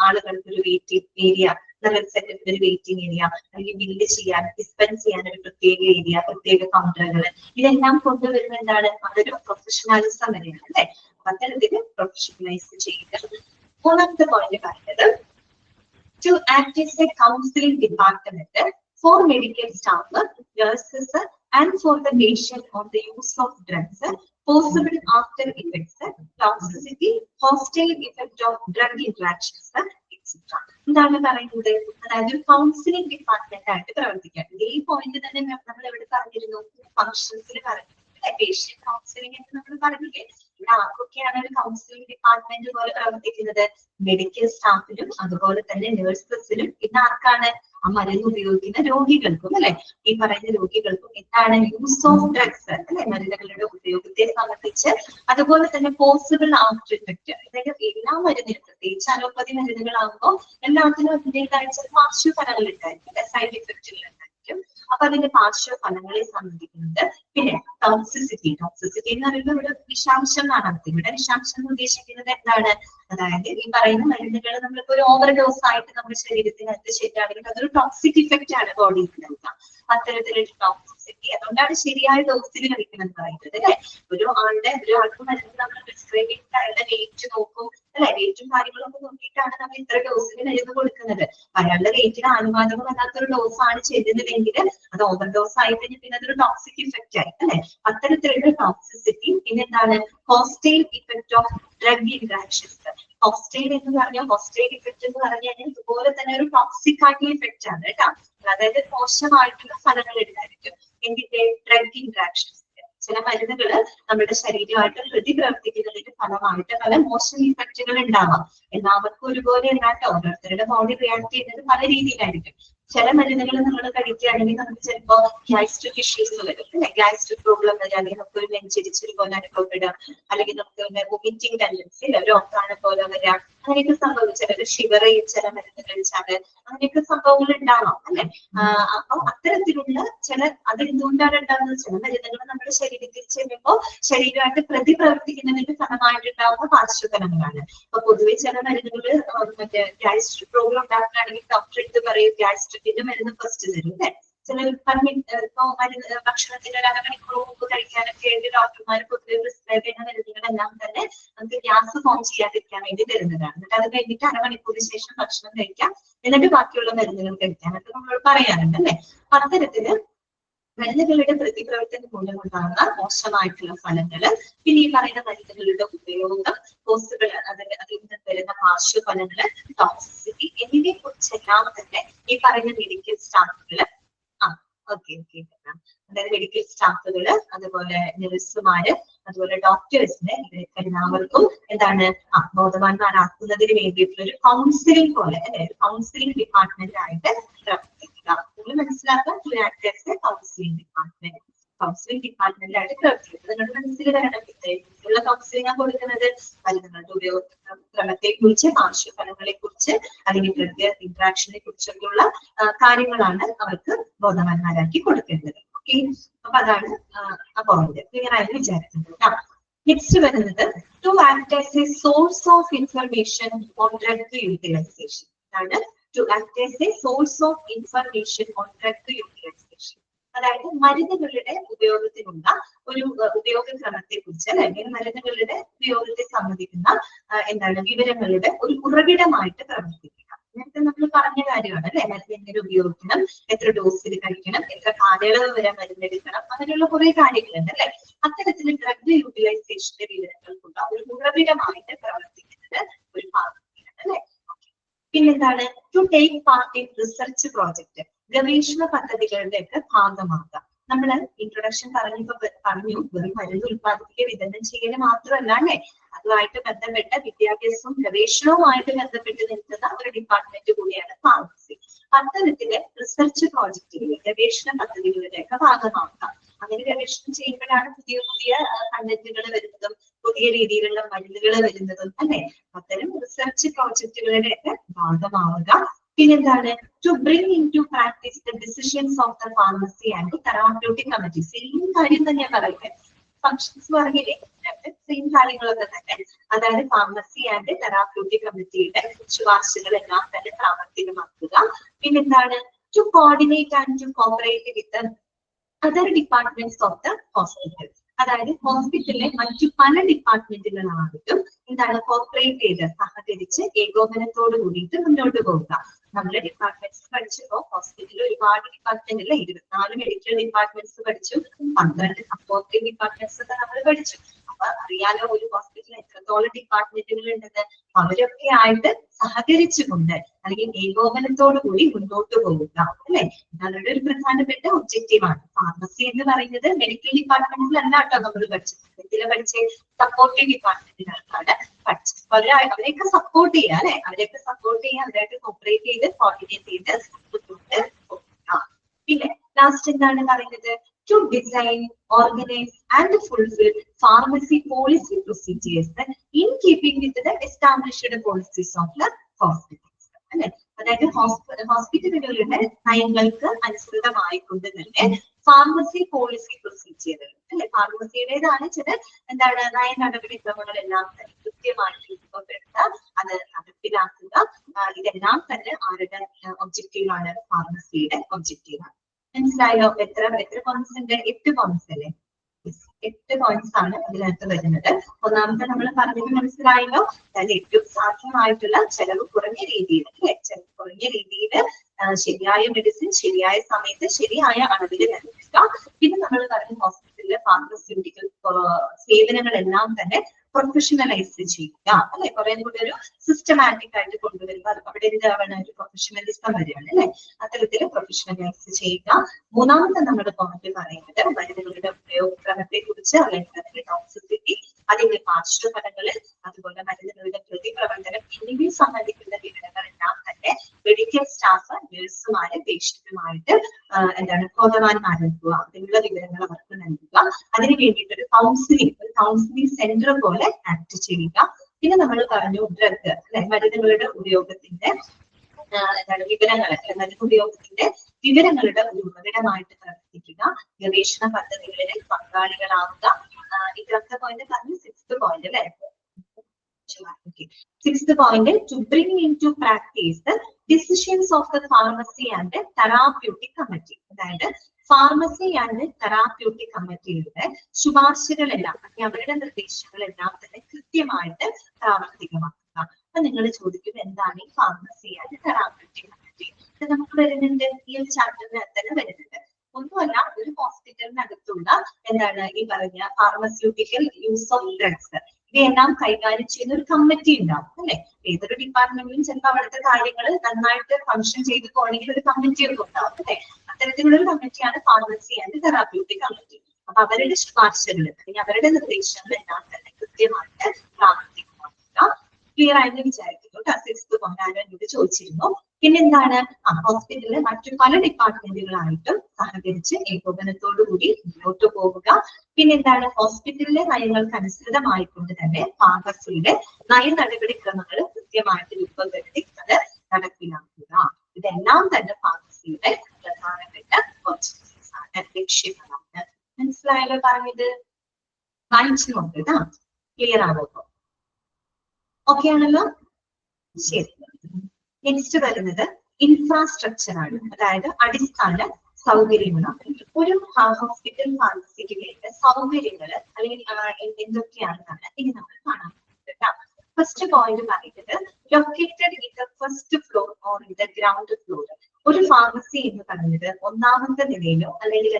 ആളുകൾക്ക് ഒരു വെയിറ്റിംഗ് ഏരിയ, നല്ലൊരു സെറ്റപ്പിൽ ഒരു വെയിറ്റിംഗ് ഏരിയ, അല്ലെങ്കിൽ ബില്ല് ചെയ്യാൻ ഡിസ്പെൻസ് ചെയ്യാൻ ഒരു പ്രത്യേക ഏരിയ, പ്രത്യേക കൗണ്ടറുകൾ, ഇതെല്ലാം കൊണ്ടുവരുന്ന എന്താണ് അതൊരു പ്രൊഫഷണലിസം വരെയാണ് അല്ലെ. അത്തരത്തില് പ്രൊഫഷണലൈസ് ചെയ്യുക. മൂന്നാമത്തെ പോയിന്റ് പറഞ്ഞത് to act as a counseling department for medical staff, nurses and for the patient on the use of drugs, possible after effects, toxicity, hostile effect of drug interactions, etc. എന്താണ് പറയുന്നത്? അതായത് കൗൺസിലിംഗ് ഡിപ്പാർട്ട്മെന്റ് ആയിട്ട് പ്രവർത്തിക്കാം. ഈ പോയിന്റ് തന്നെ നമ്മൾ എവിടെ പറഞ്ഞിരുന്നു? ഫങ്ഷൻസിൽ പറഞ്ഞു. പേഷ്യന്റ് കൗൺസിലിംഗ് എന്ന് നമ്മൾ പറഞ്ഞില്ലേ. ഇവിടെ ആർക്കൊക്കെയാണ് ഒരു കൗൺസിലിംഗ് ഡിപ്പാർട്ട്മെന്റ് പോലെ പ്രവർത്തിക്കുന്നത്? മെഡിക്കൽ സ്റ്റാഫിലും അതുപോലെ തന്നെ നഴ്സസിലും. പിന്നെ ആർക്കാണ്? ആ മരുന്ന് ഉപയോഗിക്കുന്ന രോഗികൾക്കും അല്ലെ. ഈ പറയുന്ന രോഗികൾക്കും എന്താണ് യൂസ് ഓഫ് ഡ്രഗ്സ് അല്ലെ മരുന്നുകളുടെ ഉപയോഗത്തെ സംബന്ധിച്ച്, അതുപോലെ തന്നെ പോസിബിൾ ആഫ്റ്റർ ഇഫക്റ്റ്. അതായത് എല്ലാ മരുന്നിനും പ്രത്യേകിച്ച് അലോപ്പതി മരുന്നുകളാകുമ്പോൾ എല്ലാത്തിനും അതിൻ്റെതായ പാർശ്വഫലങ്ങൾ ഉണ്ടായിരിക്കും, സൈഡ് ഇഫക്റ്റുകൾ ഉണ്ടായിരിക്കും. അപ്പൊ അതിന്റെ പാർശ്വഫലങ്ങളെ സംബന്ധിക്കുന്നത്. പിന്നെ ടോക്സിസിറ്റി എന്ന് പറയുമ്പോൾ ഇവിടെ വിഷാംശം എന്നാണ് അർത്ഥം. ഇവിടെ വിഷാംശം എന്ന് ഉദ്ദേശിക്കുന്നത് എന്താണ്? അതായത് ഈ പറയുന്ന മരുന്നുകൾ നമ്മളിപ്പോ ഒരു ഓവർ ഡോസ് ആയിട്ട് നമ്മുടെ ശരീരത്തിനകത്ത് ശരിയാണെങ്കിൽ അതൊരു ടോക്സിക് ഇഫക്റ്റ് ആണ് ബോഡിയിൽ നൽകുക. അത്തരത്തിലൊരു ടോക്സിസിറ്റി, അതുകൊണ്ടാണ് ശരിയായ ഡോസിൽ കഴിക്കണം എന്ന് പറയുന്നത് അല്ലെ. ഒരാൾക്ക് മരുന്ന് നമ്മൾ പ്രിസ്ക്രൈബ് ചെയ്തിട്ട് അയാളുടെ വെയിറ്റ് നോക്കും അല്ലെ, വെയിറ്റും കാര്യങ്ങളൊക്കെ നോക്കിയിട്ടാണ് നമ്മൾ ഇത്ര ഡോസിൽ മരുന്ന് കൊടുക്കുന്നത്. അയാളുടെ വെയിറ്റിന് ആനുപാതികമല്ലാത്തൊരു ഡോസ് ആണ് ചെയ്യുന്നതെങ്കിൽ അത് ഓവർ ഡോസ് ആയി കഴിഞ്ഞാൽ പിന്നെ അതൊരു ടോക്സിക് ഇഫക്റ്റ് ആയി അല്ലെ. അത്തരത്തിലുള്ള ടോക്സിസിറ്റി. പിന്നെന്താണ് hostile effect of drug interactions. Hostile എന്ന് പറഞ്ഞാൽ ഹോസ്റ്റൈൽ ഇഫക്റ്റ് എന്ന് പറഞ്ഞു കഴിഞ്ഞാൽ ഇതുപോലെ തന്നെ ഒരു ടോക്സിക് ആയിട്ടുള്ള ഇഫക്റ്റ് ആണ് കേട്ടോ. അതായത് മോശമായിട്ടുള്ള ഫലങ്ങൾ ഉണ്ടായിരിക്കും എന്തിന്റെ ഡ്രഗ് ഇന്ററാക്ഷൻസ്. ചില മരുന്നുകൾ നമ്മുടെ ശരീരമായിട്ട് പ്രതിപ്രവർത്തിക്കുന്നതിന്റെ ഫലമായിട്ട് പല മോശം ഇഫക്റ്റുകൾ ഉണ്ടാവാം. എല്ലാവർക്കും ഒരുപോലെ ഉണ്ടാകട്ടെ, ഓരോരുത്തരുടെ ബോഡി റിയാക്ട് ചെയ്യുന്നത് പല രീതിയിലായിരിക്കും. ചില മരുന്നുകൾ നമ്മൾ കഴിക്കുകയാണെങ്കിൽ നമുക്ക് ചിലപ്പോ ഗ്യാസ്ട്രിക് ഇഷ്യൂസ് വരും അല്ലെ, ഗ്യാസ്ട്രിക് പ്രോബ്ലം വരും, അല്ലെങ്കിൽ നമുക്ക് ഒരു നെഞ്ചിരിച്ചൊരു പോലെ അനുഭവപ്പെടാം, അല്ലെങ്കിൽ നമുക്ക് വൊമിറ്റിംഗ് ടെൻഡൻസി അല്ലെ, ഒരു ഒക്കാണ് പോലെ വരാം, അങ്ങനെയൊക്കെ സംഭവിച്ചാൽ ഒരു ഷിവർ ചില മരുന്ന് കഴിച്ചാല് അങ്ങനെയൊക്കെ സംഭവങ്ങൾ ഉണ്ടാവാം അല്ലെ. അപ്പൊ അത്തരത്തിലുള്ള അത് എന്തുകൊണ്ടാണ് ഉണ്ടാകുന്നത്? ചില മരുന്നുകൾ നമ്മുടെ ശരീരത്തിൽ ചെല്ലുമ്പോൾ ശരീരമായിട്ട് പ്രതിപ്രവർത്തിക്കുന്നതിന്റെ ഫലമായിട്ടുണ്ടാവുന്ന പാർശ്വഫലങ്ങളാണ്. അപ്പൊ പൊതുവെ ചില മരുന്നുകൾ മറ്റേ ഗ്യാസ്ട്രിക് പ്രോബ്ലം ഉണ്ടാക്കുകയാണെങ്കിൽ ഡോക്ടർ എടുത്ത് പറയും ഗ്യാസ്ട്രിക്കിന്റെ മരുന്ന് ഫസ്റ്റ് തരും അല്ലെ. ചില ഇപ്പൊ മരുന്ന് ഭക്ഷണത്തിന് ഒരു അരമണിക്കൂർ മുമ്പ് കഴിക്കാനൊക്കെ വേണ്ടി ഡോക്ടർമാർ പൊതുവെ പ്രിസ്ക്രൈബ് ചെയ്യുന്ന മരുന്നുകളെല്ലാം തന്നെ നമുക്ക് ഗ്യാസ് ഫോം ചെയ്യാതിരിക്കാൻ വേണ്ടി തരുന്നതാണ്. എന്നിട്ട് അത് കഴിഞ്ഞിട്ട് അരമണിക്കൂറിന് ശേഷം ഭക്ഷണം കഴിക്കാം, എന്നിട്ട് ബാക്കിയുള്ള മരുന്നുകൾ കഴിക്കാനൊക്കെ നമ്മൾ പറയാറുണ്ട് അല്ലെ. അത്തരത്തില് മരുന്നുകളുടെ പ്രതിപ്രവർത്തനം മൂലമുണ്ടാകുന്ന മോശമായിട്ടുള്ള ഫലങ്ങള്, പിന്നെ ഈ പറയുന്ന മരുന്നുകളുടെ ഉപയോഗം, കോസുകൾ, അതിൽ നിന്ന് വരുന്ന പാർശ്വഫലങ്ങള്, ടോക്സിസിറ്റി എന്നിവയെ കുറിച്ചെല്ലാം തന്നെ ഈ പറയുന്ന മെഡിക്കൽ സ്റ്റാഫുകള് അതായത് മെഡിക്കൽ സ്റ്റാഫുകള്, അതുപോലെ നഴ്സുമാര്, അതുപോലെ ഡോക്ടേഴ്സിന് ഇവർക്ക് എല്ലാവർക്കും എന്താണ് ബോധവാന്മാരാക്കുന്നതിന് വേണ്ടിയിട്ടുള്ള ഒരു കൗൺസിലിംഗ് പോലെ അല്ലെ, കൗൺസിലിംഗ് ഡിപ്പാർട്ട്മെന്റ് ആയിട്ട് പ്രവർത്തിക്കുക. നിങ്ങൾ മനസ്സിലാക്കുക, കൗൺസിലിംഗ് ഡിപ്പാർട്ട്മെന്റ്, കൗൺസിലിംഗ് ഡിപ്പാർട്ട്മെന്റിലായിട്ട് പ്രവർത്തിക്കുന്നത്. നിങ്ങളുടെ മനസ്സിൽ വരണം ഇത്തരത്തിലുള്ള കൗൺസിലിംഗ് കൊടുക്കുന്നത് മരുന്നുകളുടെ ഉപയോഗക്രമത്തെ കുറിച്ച്, പാർശ്വഫലങ്ങളെ കുറിച്ച്, അല്ലെങ്കിൽ ഡ്രഗ് ഇന്ററാക്ഷനെ കുറിച്ചൊക്കെയുള്ള കാര്യങ്ങളാണ് അവർക്ക് ബോധവാന്മാരാക്കി കൊടുക്കേണ്ടത്. ഓക്കെ, അപ്പൊ അതാണ് ആ പോയിന്റ്. ക്ലിയർ ആയിട്ട് വിചാരിക്കുന്നത്. നെക്സ്റ്റ് വരുന്നത് to act as a source of information on drug utilisation ആണ്. To act as a source of information on drug utilisation, അതായത് മരുന്നുകളുടെ ഉപയോഗത്തിനുള്ള ഒരു ഉപയോഗക്രമത്തെ കുറിച്ച് അല്ലെങ്കിൽ മരുന്നുകളുടെ ഉപയോഗത്തെ സംബന്ധിക്കുന്ന വിവരങ്ങളുടെ ഒരു ഉറവിടമായിട്ട് പ്രവർത്തിക്കുക. നേരത്തെ നമ്മൾ പറഞ്ഞ കാര്യമാണ് അല്ലെ, മരുന്ന് എങ്ങനെ ഉപയോഗിക്കണം, എത്ര ഡോസിൽ കഴിക്കണം, എത്ര കാലയളവ് വരെ മരുന്നെടുക്കണം, അങ്ങനെയുള്ള കുറെ കാര്യങ്ങളുണ്ട് അല്ലെ. അത്തരത്തിൽ ഡ്രഗ് യൂട്ടിലൈസേഷന്റെ വിവരങ്ങൾക്കുള്ള ഒരു ഉറവിടമായിട്ട് പ്രവർത്തിക്കുന്നത് ഒരു ഭാഗമാണ് അല്ലെ. പിന്നെന്താണ് to take part in research project, ഗവേഷണ പദ്ധതികളുടെ ഒക്കെ ഭാഗമാകാം. നമ്മള് ഇൻട്രൊഡക്ഷൻ പറഞ്ഞു വെറും മരുന്ന് ഉത്പാദിപ്പിക്കുക, വിതരണം ചെയ്യൽ മാത്രമല്ല അല്ലെ, അതുമായിട്ട് ബന്ധപ്പെട്ട വിദ്യാഭ്യാസവും ഗവേഷണവുമായിട്ട് ബന്ധപ്പെട്ട് നിൽക്കുന്ന ഒരു ഡിപ്പാർട്ട്മെന്റ് കൂടിയാണ് ഫാർമസി. അത്തരത്തില് റിസർച്ച് പ്രോജക്റ്റുകൾ, ഗവേഷണ പദ്ധതികളുടെ ഒക്കെ ഭാഗമാക്കാം. അങ്ങനെ ഗവേഷണം ചെയ്യുമ്പോഴാണ് പുതിയ പുതിയ കണ്ടന്റുകൾ വരുന്നതും പുതിയ രീതിയിലുള്ള മരുന്നുകൾ വരുന്നതും അല്ലെ. അത്തരം റിസർച്ച് പ്രോജക്റ്റുകളുടെ ഒക്കെ ഭാഗമാവുക. പിന്നെന്താണ് to bring in to practice the decisions of the pharmacy and therapeutic committee. Same കാര്യം തന്നെ പറയുന്നത്, ഫങ്ഷൻസ് പറഞ്ഞില്ലേ, സെയിം കാര്യങ്ങളൊക്കെ തന്നെ. അതായത് ഫാർമസി ആൻഡ് തെറാപ്യൂട്ടിക് കമ്മിറ്റിയുടെ ശുപാർശകളെല്ലാം തന്നെ പ്രാവർത്തികമാക്കുക. പിന്നെന്താണ് to coordinate and to cooperate with other departments of the hospital. അതായത് ഹോസ്പിറ്റലിലെ മറ്റു പല ഡിപ്പാർട്ട്മെന്റുകളായിട്ടും കോർപ്പറേറ്റ് ചെയ്ത് സഹകരിച്ച് ഏകോപനത്തോട് കൂടിയിട്ട് മുന്നോട്ട് പോവുക. നമ്മുടെ ഡിപ്പാർട്ട്മെന്റ്സ് പഠിച്ചപ്പോ ഹോസ്പിറ്റലിൽ ഒരുപാട് ഡിപ്പാർട്ട്മെന്റ് അല്ലെ, 24 മെഡിക്കൽ ഡിപ്പാർട്ട്മെന്റ്സ് പഠിച്ചു, 12 സപ്പോർട്ടിംഗ് ഡിപ്പാർട്ട്മെന്റ്സ് ഒക്കെ നമ്മൾ പഠിച്ചു. അപ്പൊ അറിയാലോ ഒരു ഹോസ്പിറ്റലിൽ എത്രത്തോളം ഡിപ്പാർട്ട്മെന്റുകൾ ഉണ്ടെന്ന്. അവരൊക്കെ ആയിട്ട് സഹകരിച്ചുകൊണ്ട് അല്ലെങ്കിൽ ഏകോപനത്തോടു കൂടി മുന്നോട്ട് പോവുക അല്ലെ, അവരുടെ ഒരു പ്രധാനപ്പെട്ട ഒബ്ജക്റ്റീവാണ്. ഫാർമസി എന്ന് പറയുന്നത് മെഡിക്കൽ ഡിപ്പാർട്ട്മെന്റിലല്ല കേട്ടോ നമ്മൾ പഠിച്ചത്, മെഡിക്കൽ പഠിച്ച സപ്പോർട്ടിംഗ് ഡിപ്പാർട്ട്മെന്റിലാണ് പഠിച്ചത്. അവരെയൊക്കെ സപ്പോർട്ട് ചെയ്യുക അല്ലെ, അവരെയൊക്കെ സപ്പോർട്ട് ചെയ്യുക, അവരായിട്ട് കോപ്പറേറ്റ് ചെയ്ത് കോർഡിനേറ്റ് ചെയ്ത് മുന്നോട്ട് പോവുക. പിന്നെ ലാസ്റ്റ് എന്താണ് പറയുന്നത്, to design, organize and fulfill pharmacy policy procedures in keeping with the established policies of the hospitals. അതായത് ഹോസ്പിറ്റലുകളുടെ നയങ്ങൾക്ക് അനുസൃതമായിക്കൊണ്ട് തന്നെ ഫാർമസി പോളിസി പ്രൊസീജിയറുകൾ അല്ലെ, ഫാർമസിയുടേതാണ് ചില നയ നടപടിക്രമങ്ങളെല്ലാം തന്നെ കൃത്യമായിട്ട് രൂപപ്പെടുത്തുക, അത് നടപ്പിലാക്കുക. ഇതെല്ലാം തന്നെ ആരുടെ ഒബ്ജക്റ്റീവാണ്? ഫാർമസിയുടെ ഒബ്ജക്റ്റീവാണ്. മനസ്സിലായോ? എത്ര പോയിന്റ്സ് ഉണ്ട്? 8 പോയിന്റ്സ് അല്ലേ? 8 പോയിന്റ്സ് ആണ് ഇതിനകത്ത് വരുന്നത്. ഒന്നാമത്തെ നമ്മൾ പറഞ്ഞത് മനസ്സിലായല്ലോ, അതായത് ഏറ്റവും സാധ്യമായിട്ടുള്ള ചെലവ് കുറഞ്ഞ രീതിയിൽ, അല്ലെ, ചെലവ് കുറഞ്ഞ രീതിയിൽ ശരിയായ മെഡിസിൻ ശരിയായ സമയത്ത് ശരിയായ അളവിൽ നൽകുക. പിന്നെ നമ്മൾ പറഞ്ഞ ഹോസ്പിറ്റലിലെ ഫാർമസ്യൂട്ടിക്കൽ സേവനങ്ങളെല്ലാം തന്നെ പ്രൊഫഷണലൈസ് ചെയ്യുക, അല്ലെ, കുറെ കൂടി ഒരു സിസ്റ്റമാറ്റിക് ആയിട്ട് കൊണ്ടുവരുക. അവിടെ എന്താണ് ഒരു പ്രൊഫഷണലിസം വരികയാണ്, അല്ലെ, അത്തരത്തിൽ പ്രൊഫഷണലൈസ് ചെയ്യുക. മൂന്നാമത്തെ നമ്മുടെ പോയിന്റ് പറയുന്നത് മരുന്നുകളുടെ ഉപയോഗക്രമത്തെ കുറിച്ച്, അല്ലെങ്കിൽ അതിന്റെ ടോക്സിസിറ്റി, അതിന്റെ പാർശ്വഫലങ്ങള്, അതുപോലെ മരുന്നുകളുടെ പ്രതിപ്രവർത്തനം എന്നിവയെ സംബന്ധിക്കുന്ന വിവരങ്ങളെല്ലാം തന്നെ മെഡിക്കൽ സ്റ്റാഫ്, നഴ്സുമാര്, പേഷ്യന്റുമായിട്ട് ബോധവാന്മാരാക്കുക. അതിനുള്ള വിവരങ്ങൾ അവർക്ക് നൽകുക. അതിന് വേണ്ടിയിട്ട് ഒരു കൗൺസിലിംഗ് സെന്റർ പോലെ ആക്ട് ചെയ്യുക. പിന്നെ നമ്മൾ പറഞ്ഞു ഡ്രഗ്, അല്ലെ, മരുന്നുകളുടെ ഉപയോഗത്തിന്റെ വിവരങ്ങളുടെ ഒരു ഉറവിടമായിട്ട് പ്രവർത്തിക്കുക. ഗവേഷണ പദ്ധതികളിൽ പങ്കാളികളാവുക. ഇതൊക്കെ പോയിന്റ് പറഞ്ഞു. 6th പോയിന്റ് അല്ലെ, 6th point, to bring into practice the decisions of the pharmacy and therapeutic committee. അതായത് ഫാർമസി ആൻഡ് തെറാപ്യൂട്ടിക് കമ്മിറ്റിയുടെ ശുപാർശകളെല്ലാം, അവരുടെ നിർദ്ദേശങ്ങളെല്ലാം തന്നെ കൃത്യമായിട്ട് പ്രാവർത്തികമാക്കുക. അപ്പൊ നിങ്ങൾ ചോദിക്കും, എന്താണ് ഈ ഫാർമസി ആൻഡ് തെറാപ്യൂട്ടിക് കമ്മിറ്റി? ഇത് നമുക്ക് വരുന്നുണ്ട്, ഈ ഒരു ചാപ്റ്ററിനകത്ത് തന്നെ വരുന്നുണ്ട്. ഒന്നുമല്ല, ഒരു ഹോസ്പിറ്റലിനകത്തുള്ള ഈ പറഞ്ഞ ഫാർമസ്യൂട്ടിക്കൽ യൂസ് ഓഫ് ഡ്രഗ്സ് ഇതെല്ലാം കൈകാര്യം ചെയ്യുന്ന ഒരു കമ്മിറ്റി ഉണ്ടാവും, അല്ലെ. ഏതൊരു ഡിപ്പാർട്ട്മെന്റിലും ചിലപ്പോൾ അവിടുത്തെ കാര്യങ്ങൾ നന്നായിട്ട് ഫംഗ്ഷൻ ചെയ്തു പോകണമെങ്കിൽ ഒരു കമ്മിറ്റി ഒക്കെ ഉണ്ടാവും, അല്ലെ. അത്തരത്തിലുള്ള ഒരു കമ്മിറ്റിയാണ് ഫാർമസി ആൻഡ് തെറാപ്യൂട്ടിക് കമ്മിറ്റി. അപ്പൊ അവരുടെ ശുപാർശകൾ അല്ലെങ്കിൽ അവരുടെ നിർദ്ദേശങ്ങൾ എല്ലാം തന്നെ കൃത്യമായിട്ട് പ്രാവർത്തികമാക്കുക. ക്ലിയർ ആയെന്ന് വിചാരിക്കുന്നു. 6th പോയിന്റ് ആരും എന്നോട് ചോദിച്ചിരുന്നു. പിന്നെന്താണ്? ഹോസ്പിറ്റലിലെ മറ്റു പല ഡിപ്പാർട്ട്മെന്റുകളായിട്ടും സഹകരിച്ച് ഏകോപനത്തോടുകൂടി മുന്നോട്ട് പോവുക. പിന്നെന്താണ്? ഹോസ്പിറ്റലിലെ നയങ്ങൾക്ക് അനുസൃതമായിക്കൊണ്ട് തന്നെ ഫാർമസിയുടെ നയ നടപടിക്രമങ്ങൾ കൃത്യമായിട്ട് രൂപപ്പെടുത്തി അത് നടപ്പിലാക്കുക. ഇതെല്ലാം തന്നെ ഫാർമസിയുടെ പ്രധാനപ്പെട്ട ലക്ഷ്യങ്ങളാണ്. മനസ്സിലായല്ലോ പറഞ്ഞത്? വായിച്ചു നോക്കുക. ക്ലിയർ ആണോ? ഓക്കെ ആണല്ലോ? ശരി. നെക്സ്റ്റ് വരുന്നത് ഇൻഫ്രാസ്ട്രക്ചർ ആണ്, അതായത് അടിസ്ഥാന സൗകര്യങ്ങളാണ്. ഒരു ഹോസ്പിറ്റൽ ഫാർമസിക്ക് വേണ്ട സൗകര്യങ്ങൾ അല്ലെങ്കിൽ എന്തൊക്കെയാണെന്നാണ് ഇനി നമ്മൾ കാണാൻ പറ്റുന്നത്. ഫസ്റ്റ് പോയിന്റ് പറയുന്നത് located in the first floor or in the ground floor. ഒരു ഫാർമസി എന്ന് പറയുന്നത് ഒന്നാമത്തെ നിലയിലോ അല്ലെങ്കിൽ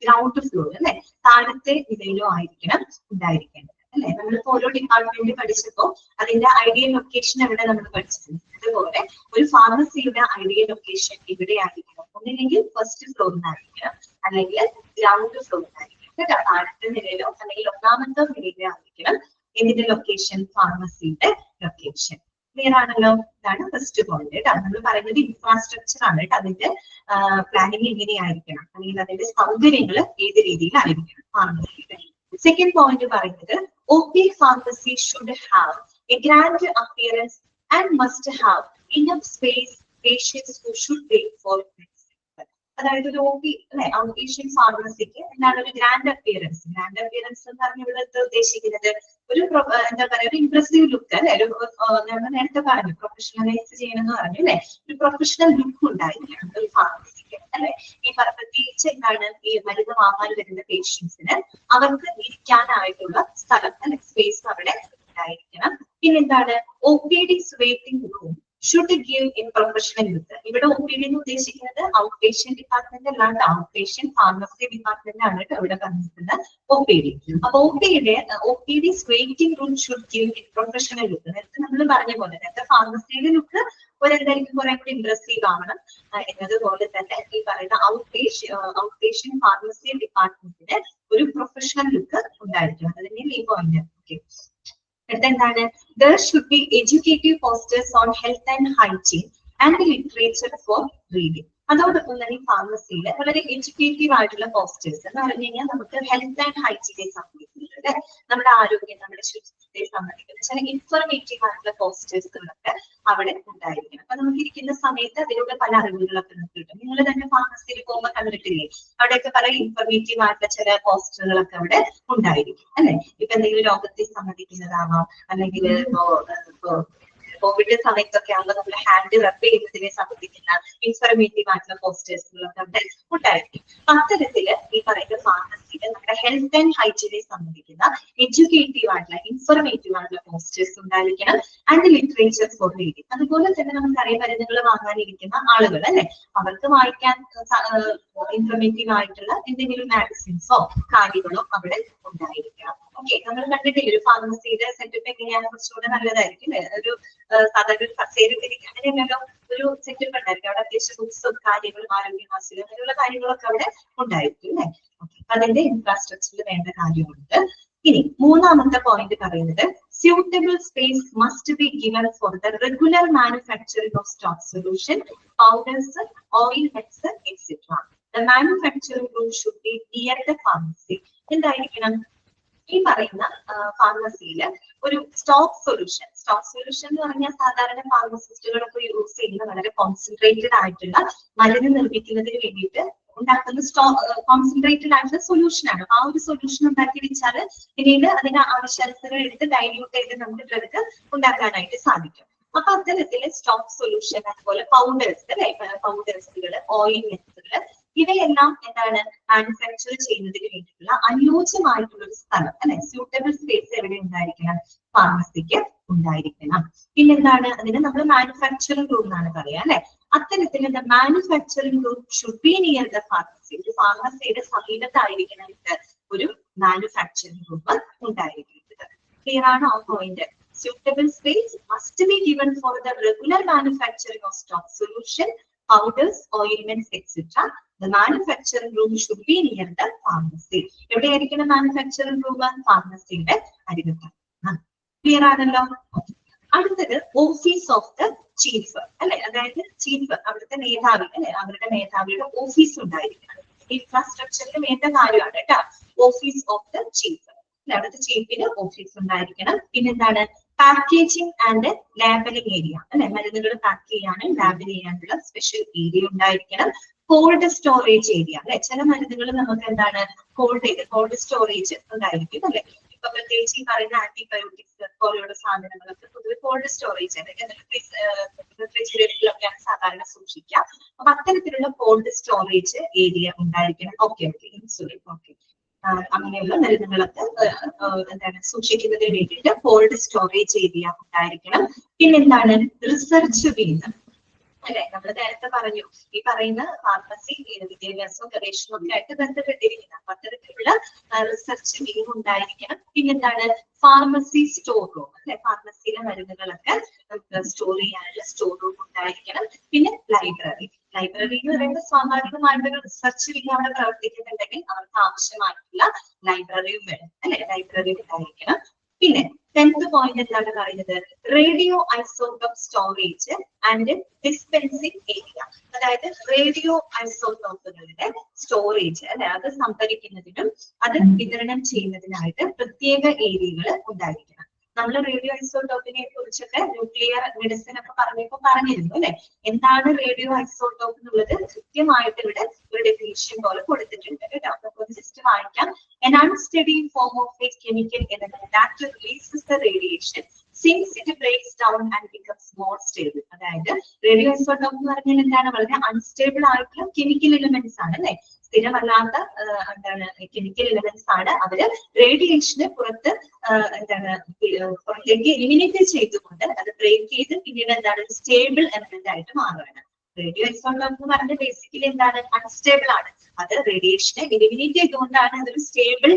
ഗ്രൗണ്ട് ഫ്ലോർ, അല്ലെ, താഴത്തെ നിലയിലോ ആയിരിക്കണം ഉണ്ടായിരിക്കേണ്ടത്, അല്ലെ. നമ്മളിപ്പോ ഓരോ ഡിപ്പാർട്ട്മെന്റ് പഠിച്ചപ്പോ അതിന്റെ ഐഡിയൽ ലൊക്കേഷൻ എവിടെ നമ്മൾ പഠിച്ചിട്ടുണ്ട്. അതുപോലെ ഒരു ഫാർമസിയുടെ ഐഡിയൽ ലൊക്കേഷൻ ഇവിടെ ആയിരിക്കണം. ഒന്നില്ലെങ്കിൽ ഫസ്റ്റ് ഫ്ലോറിനായിരിക്കണം, അല്ലെങ്കിൽ ഗ്രൗണ്ട് ഫ്ലോറിനായിരിക്കണം. താഴത്തെ നിലയിലോ അല്ലെങ്കിൽ ഒന്നാമത്തെ നിലയിലോ ആയിരിക്കണം ഇതിന്റെ ലൊക്കേഷൻ, ഫാർമസിയുടെ ലൊക്കേഷൻ. ക്ലിയർ ആണല്ലോ? ഇതാണ് ഫസ്റ്റ് പോയിന്റ്. നമ്മൾ പറയുന്നത് ഇൻഫ്രാസ്ട്രക്ചർ ആണ്. അതിന്റെ പ്ലാനിങ് എങ്ങനെയായിരിക്കണം അല്ലെങ്കിൽ അതിന്റെ സൗകര്യങ്ങൾ ഏത് രീതിയിലായിരിക്കണം ഫാർമസിയുടെ. സെക്കൻഡ് പോയിന്റ് പറയുന്നത് OP pharmacy should have a grand appearance and must have enough space patients who should wait for medicine. അതായത് ഒരു OP, അല്ലെ, ഔട്ട് പേഷ്യന്റ് ഫാർമസിക്ക് എന്താണ് ഒരു ഗ്രാൻഡ് അപ്പിയറൻസ്. ഗ്രാൻഡ് അപ്പിയറൻസ് എന്ന് പറഞ്ഞ ഇവിടെ ഉദ്ദേശിക്കുന്നത് ഒരു ഒരു ഇംപ്രസീവ് ലുക്ക്, അല്ലെ. നമ്മൾ നേരത്തെ പറഞ്ഞു പ്രൊഫഷണലൈസ് ചെയ്യണമെന്ന് പറഞ്ഞു, അല്ലെ. ഒരു പ്രൊഫഷണൽ ലുക്ക് ഉണ്ടായിരിക്കണം ഒരു ഫാർമസിക്ക്, അല്ലെ. ഈ പ്രത്യേകിച്ച് ഈ മരുന്ന് വാങ്ങാൻ വരുന്ന പേഷ്യൻസിന് അവർക്ക് ഇരിക്കാനായിട്ടുള്ള സ്ഥലം, അല്ലെ, സ്പേസ് അവിടെ ഉണ്ടായിരിക്കണം. പിന്നെന്താണ്? OPD waiting room should give in professional use. ഇവിടെ OPD എന്ന് ഉദ്ദേശിക്കുന്നത് ഔട്ട് പേഷ്യന്റ് ഡിപ്പാർട്ട്മെന്റ് അല്ലാണ്ട് ഔട്ട് പേഷ്യന്റ് ഫാർമസി ഡിപ്പാർട്ട്മെന്റ് ആണ് ഇവിടെ പറഞ്ഞിരിക്കുന്നത് OPD. അപ്പൊ OPD waiting room should give in professional look. നേരത്തെ നമ്മൾ പറഞ്ഞ പോലെ നേരത്തെ ഫാർമസിയുടെ ലുക്ക് എന്തായിരിക്കും? കുറെ കൂടി ഇംപ്രസീവ് ആവണം എന്നതുപോലെ തന്നെ ഈ പറയുന്ന ഔട്ട് പേഷ്യന്റ് ഫാർമസി ഡിപ്പാർട്ട്മെന്റിന് ഒരു പ്രൊഫഷണൽ ലുക്ക് ഉണ്ടായിരിക്കണം. അതിന്റെ ഈ പോയിന്റ്. ഓക്കെ. എന്താണ്? There should be educative posters on health and hygiene and literature for reading. അതോടൊപ്പം തന്നെ ഈ ഫാർമസിയിൽ വളരെ എഡ്യൂക്കേറ്റീവ് ആയിട്ടുള്ള പോസ്റ്റേഴ്സ് എന്ന് പറഞ്ഞു കഴിഞ്ഞാൽ നമുക്ക് ഹെൽത്ത് ആൻഡ് ഹൈജീനെ സംബന്ധിക്കുന്നുണ്ട് അല്ലെ, നമ്മുടെ ആരോഗ്യം, നമ്മുടെ ശുചിത്വത്തെ സംബന്ധിക്കുന്ന ചില ഇൻഫോർമേറ്റീവ് ആയിട്ടുള്ള പോസ്റ്റേഴ്സുകളൊക്കെ അവിടെ ഉണ്ടായിരിക്കണം. അപ്പൊ നമുക്ക് ഇരിക്കുന്ന സമയത്ത് അതിലൂടെ പല അറിവുകളൊക്കെ നമുക്ക് കിട്ടും. നിങ്ങൾ തന്നെ ഫാർമസിയിൽ പോകുമ്പോൾ കണ്ടിട്ടില്ലേ, അവിടെയൊക്കെ പല ഇൻഫോർമേറ്റീവ് ആയിട്ടുള്ള ചില പോസ്റ്ററുകളൊക്കെ അവിടെ ഉണ്ടായിരിക്കും അല്ലെ. ഇപ്പൊ എന്തെങ്കിലും രോഗത്തെ സംബന്ധിക്കുന്നതാവാം, അല്ലെങ്കിൽ കോവിഡ് സമയത്തൊക്കെ ആകുമ്പോൾ നമ്മൾ ഹാൻഡ് റബ് ചെയ്യുന്നതിനെ സംബന്ധിക്കുന്ന ഇൻഫർമേറ്റീവ് ആയിട്ടുള്ള പോസ്റ്റേഴ്സുകളൊക്കെ അവിടെ ഉണ്ടായിരിക്കും. അത്തരത്തില് ഈ പറയുന്ന ഫാർമസിയിൽ നമ്മുടെ ഹെൽത്ത് ആൻഡ് ഹൈജീനെ സംബന്ധിക്കുന്ന എഡ്യൂക്കേറ്റീവ് ആയിട്ടുള്ള ഇൻഫർമേറ്റീവ് ആയിട്ടുള്ള പോസ്റ്റേഴ്സ് ഉണ്ടായിരിക്കണം. And literature four reading. അതുപോലെ തന്നെ നമുക്കറിയാം മരുന്നുകൾ വാങ്ങാനിരിക്കുന്ന ആളുകൾ അല്ലെ, അവർക്ക് വായിക്കാൻ ഇൻഫർമേറ്റീവ് ആയിട്ടുള്ള എന്തെങ്കിലും മാഗസിൻസോ കാര്യങ്ങളോ അവിടെ ഉണ്ടായിരിക്കണം. ഓക്കെ, നമ്മൾ കണ്ടിട്ടില്ല ഒരു ഫാർമസിയുടെ സെറ്റപ്പ് എങ്ങനെയാണ്, കുറച്ചുകൂടെ നല്ലതായിരിക്കും അല്ലെ. ഒരു സാധാരണ ഒരു കസേരത്തിലേക്ക് അങ്ങനെയല്ലോ ഒരു സെറ്റപ്പ് ഉണ്ടായിരിക്കും. അവിടെ അത്യാവശ്യം ബുക്സും കാര്യങ്ങളും ആരോഗ്യമാസിക അങ്ങനെയുള്ള കാര്യങ്ങളൊക്കെ അവിടെ ഉണ്ടായിരിക്കും അല്ലെ. ഓക്കെ, അതിന്റെ ഇൻഫ്രാസ്ട്രക്ചറിൽ വേണ്ട കാര്യമുണ്ട്. ഇനി മൂന്നാമത്തെ പോയിന്റ് പറയുന്നത് suitable space must be given for the regular manufacturing of stock solution, powders, ointments, etc. The manufacturing room should be near the pharmacy. എന്തായിരിക്കണം ഈ പറയുന്ന ഫാർമസിയില് ഒരു സ്റ്റോക്ക് സൊല്യൂഷൻ എന്ന് പറഞ്ഞാൽ സാധാരണ ഫാർമസിസ്റ്റുകളൊക്കെ യൂസ് ചെയ്യുന്ന വളരെ കോൺസെൻട്രേറ്റഡ് ആയിട്ടുള്ള മരുന്ന് നിർമ്മിക്കുന്നതിന് വേണ്ടിയിട്ട് ഉണ്ടാക്കുന്ന കോൺസെൻട്രേറ്റഡ് ആയിട്ടുള്ള സൊല്യൂഷൻ ആണ്. ആ ഒരു സൊല്യൂഷൻ ഉണ്ടാക്കി വെച്ചാൽ പിന്നീട് അതിന് ആവശ്യാനുസരണം എടുത്ത് ഡൈല്യൂട്ട് ചെയ്ത് നമുക്ക് ഡ്രഗ് ഉണ്ടാക്കാനായിട്ട് സാധിക്കും. അപ്പൊ അത്തരത്തില് സ്റ്റോക്ക് സൊല്യൂഷൻ, അതുപോലെ പൗഡേഴ്സ് അല്ലെ, പൗഡേഴ്സുകള്, ഓയിൽമെന്റ്സുകള്, ഇവയെല്ലാം എന്താണ് മാനുഫാക്ചർ ചെയ്യുന്നതിന് വേണ്ടിയിട്ടുള്ള അനുയോജ്യമായിട്ടുള്ള ഒരു സ്ഥലം അല്ലെ, സ്യൂട്ടബിൾ സ്പേസ് എവിടെ ഉണ്ടായിരിക്കണം, ഫാർമസിക്ക് ഉണ്ടായിരിക്കണം. പിന്നെന്താണ്, അതിന് നമ്മൾ മാനുഫാക്ചറിംഗ് റൂം എന്നാണ് പറയാ അല്ലെ. അത്തരത്തിൽ manufacturing room should be near the pharmacy. ഒരു ഫാർമസിയുടെ സമീപത്തായിരിക്കണം ഒരു മാനുഫാക്ചറിംഗ് റൂം ഉണ്ടായിരിക്കുന്നത്. ക്ലിയർ ആണോ ആ point? Suitable space must be given for the regular manufacturing of stock solution, powders, ointments, etc. The manufacturing room should be near the pharmacy. എവിടെയായിരിക്കണം മാനുഫാക്ചറിംഗ് റൂം? ഫാർമസിയുടെ അരികത്താണ്. ക്ലിയർ ആണല്ലോ. അടുത്തത് ഓഫീസ് ഓഫ് ദ ചീഫ് അല്ലെ, അതായത് ചീഫ് അവിടുത്തെ മേധാവി അല്ലെ, അവരുടെ മേധാവിയുടെ ഓഫീസ് ഉണ്ടായിരിക്കണം. ഇൻഫ്രാസ്ട്രക്ചറിൽ വേണ്ട കാര്യമാണ് കേട്ടോ. ഓഫീസ് ഓഫ് ദ ചീഫ്, അവിടുത്തെ ചീഫിന് ഓഫീസ് ഉണ്ടായിരിക്കണം. പിന്നെന്താണ്, പാക്കേജിംഗ് ആൻഡ് ലാബലിംഗ് ഏരിയ അല്ലെ, മരുന്നുകൾ പാക്ക് ചെയ്യാനും ലാബിൽ ചെയ്യാനുള്ള സ്പെഷ്യൽ ഏരിയ ഉണ്ടായിരിക്കണം. കോൾഡ് സ്റ്റോറേജ് ഏരിയ അല്ലെ, ചില മരുന്നുകൾ നമുക്ക് എന്താണ് കോൾഡ് സ്റ്റോറേജ് ഉണ്ടായിരിക്കും അല്ലെ. ഇപ്പൊ പ്രത്യേകിച്ച് ഈ പറയുന്ന ആന്റിബയോട്ടിക്സ് പോലെയുള്ള സാധനങ്ങളൊക്കെ പൊതുവെ കോൾഡ് സ്റ്റോറേജ് റെഫ്രിജറേറ്ററിലൊക്കെയാണ് സാധാരണ സൂക്ഷിക്കുക. അപ്പൊ അത്തരത്തിലുള്ള കോൾഡ് സ്റ്റോറേജ് ഏരിയ ഉണ്ടായിരിക്കണം. ഓക്കെ, ഇൻസുലിൻ, ഓക്കെ, അങ്ങനെയുള്ള മരുന്നുകളൊക്കെ എന്താണ് സൂക്ഷിക്കുന്നതിന് വേണ്ടിയിട്ട് കോൾഡ് സ്റ്റോറേജ് ഏരിയ ഉണ്ടായിരിക്കണം. പിന്നെന്താണ്, റിസർച്ച് വിങ് അല്ലെ. നമ്മൾ നേരത്തെ പറഞ്ഞു ഈ പറയുന്ന ഫാർമസി വിദ്യാഭ്യാസവും ഗവേഷണവും ഒക്കെ ആയിട്ട് ബന്ധപ്പെട്ടിരിക്കുന്ന അത്തരത്തിലുള്ള റിസർച്ച് വിങ് ഉണ്ടായിരിക്കണം. പിന്നെന്താണ്, ഫാർമസി സ്റ്റോർ റൂം അല്ലെ, ഫാർമസിയിലെ മരുന്നുകളൊക്കെ നമുക്ക് സ്റ്റോർ ചെയ്യാനുള്ള സ്റ്റോർ റൂം ഉണ്ടായിരിക്കണം. പിന്നെ ലൈബ്രറി എന്ന് പറയുമ്പോൾ സ്വാഭാവികമായിട്ടൊരു റിസർച്ച് വിങ് അവിടെ പ്രവർത്തിക്കുന്നുണ്ടെങ്കിൽ അവർക്ക് ആവശ്യമായിട്ടുള്ള ലൈബ്രറിയും വേണം അല്ലെ, ലൈബ്രറി ഉണ്ടായിരിക്കണം. പിന്നെ 10th പോയിന്റ് എന്താണ് പറയുന്നത്, radio isotope storage and dispensing area. അതായത് റേഡിയോ ഐസോട്ടോപ്പുകളുടെ സ്റ്റോറേജ് അല്ലെ, അത് സംഭരിക്കുന്നതിനും അത് വിതരണം ചെയ്യുന്നതിനായിട്ട് പ്രത്യേക ഏരിയകൾ ഉണ്ടായിരിക്കണം. നമ്മൾ റേഡിയോ ഐസോട്ടോപ്പിനെ കുറിച്ചൊക്കെ ന്യൂക്ലിയർ മെഡിസിൻ ഒക്കെ പറഞ്ഞിരുന്നു അല്ലെ. എന്താണ് റേഡിയോ ഐസോട്ടോപ്പ് എന്നുള്ളത് കൃത്യമായിട്ട് ഇവിടെ ഒരു ഡെഫിനിഷൻ പോലെ കൊടുത്തിട്ടുണ്ട് കേട്ടോ. അപ്പൊ ജസ്റ്റ് വായിക്കാം. An unsteady form of a chemical element that releases the radiation since it breaks down and becomes more stable. അതായത് റേഡിയോ ഐസോട്ടോപ്പ് എന്ന് പറഞ്ഞാൽ എന്താണ്, വളരെ അൺസ്റ്റേബിൾ ആയിട്ടുള്ള കെമിക്കൽ എലിമെന്റ്സ് ആണ് അല്ലെ, സ്ഥിരമല്ലാത്ത എന്താണ് കെമിക്കൽ എലിമെന്റ്സ് ആണ്. അവര് റേഡിയേഷന് പുറത്തേക്ക് എലിമിനേറ്റ് ചെയ്തുകൊണ്ട് അത് ബ്രേക്ക് ചെയ്ത് പിന്നീട് എന്താണ് സ്റ്റേബിൾ എലിമെന്റ് ആയിട്ട് മാറുകയാണ്. റേഡിയോ ഐസോട്ടോപ്പ് എന്ന് പറഞ്ഞാൽ ബേസിക്കലി എന്താണ്, അൺസ്റ്റേബിൾ ആണ്. അത് റേഡിയേഷനെ എലിമിനേറ്റ് ചെയ്തുകൊണ്ടാണ് അതൊരു സ്റ്റേബിൾ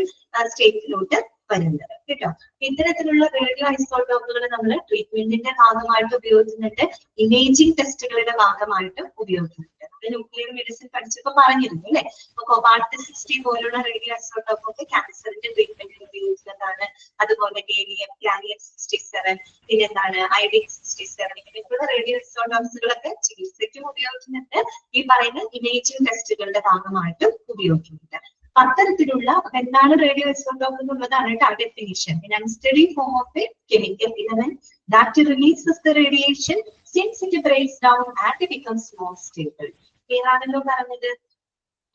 സ്റ്റേറ്റിലോട്ട് വരുന്നത് കേട്ടോ. ഇത്തരത്തിലുള്ള റേഡിയോ ഐസോട്ടോപ്പുകൾ നമ്മൾ ട്രീറ്റ്മെന്റിന്റെ ഭാഗമായിട്ട് ഉപയോഗിക്കുന്നുണ്ട്, ഇമേജിംഗ് ടെസ്റ്റുകളുടെ ഭാഗമായിട്ട് ഉപയോഗിക്കുന്നുണ്ട്. ന്യൂക്ലിയർ മെഡിസിൻ പഠിച്ചപ്പോ പറഞ്ഞിരുന്നു അല്ലെ. കോബാൾട്ട് 60 പോലുള്ള റേഡിയോ ഐസോട്ടോപ്പ് ഒക്കെ ക്യാൻസറിന്റെ ട്രീറ്റ്മെന്റിൽ ഉപയോഗിക്കുന്നതാണ്. അതുപോലെ ഗേലിയം 67, പിന്നെന്താണ് ഐഡിയം 67, ഇങ്ങനെയുള്ള റേഡിയോ ഐസോട്ടോപ്സുകളൊക്കെ ചികിത്സയ്ക്ക് ശരിക്കും ഉപയോഗിക്കുന്നുണ്ട്, ഈ പറയുന്ന ഇമേജിംഗ് ടെസ്റ്റുകളുടെ ഭാഗമായിട്ടും ഉപയോഗിക്കുന്നുണ്ട്. അത്തരത്തിലുള്ള എന്താണ് റേഡിയോ ഐസോട്ടോപ്പ് എന്നുള്ളതാണ് ആ definition. In unsteady form of a chemical element that releases the radiation since it breaks down and becomes more stable. ഏതാണല്ലോ പറഞ്ഞത്.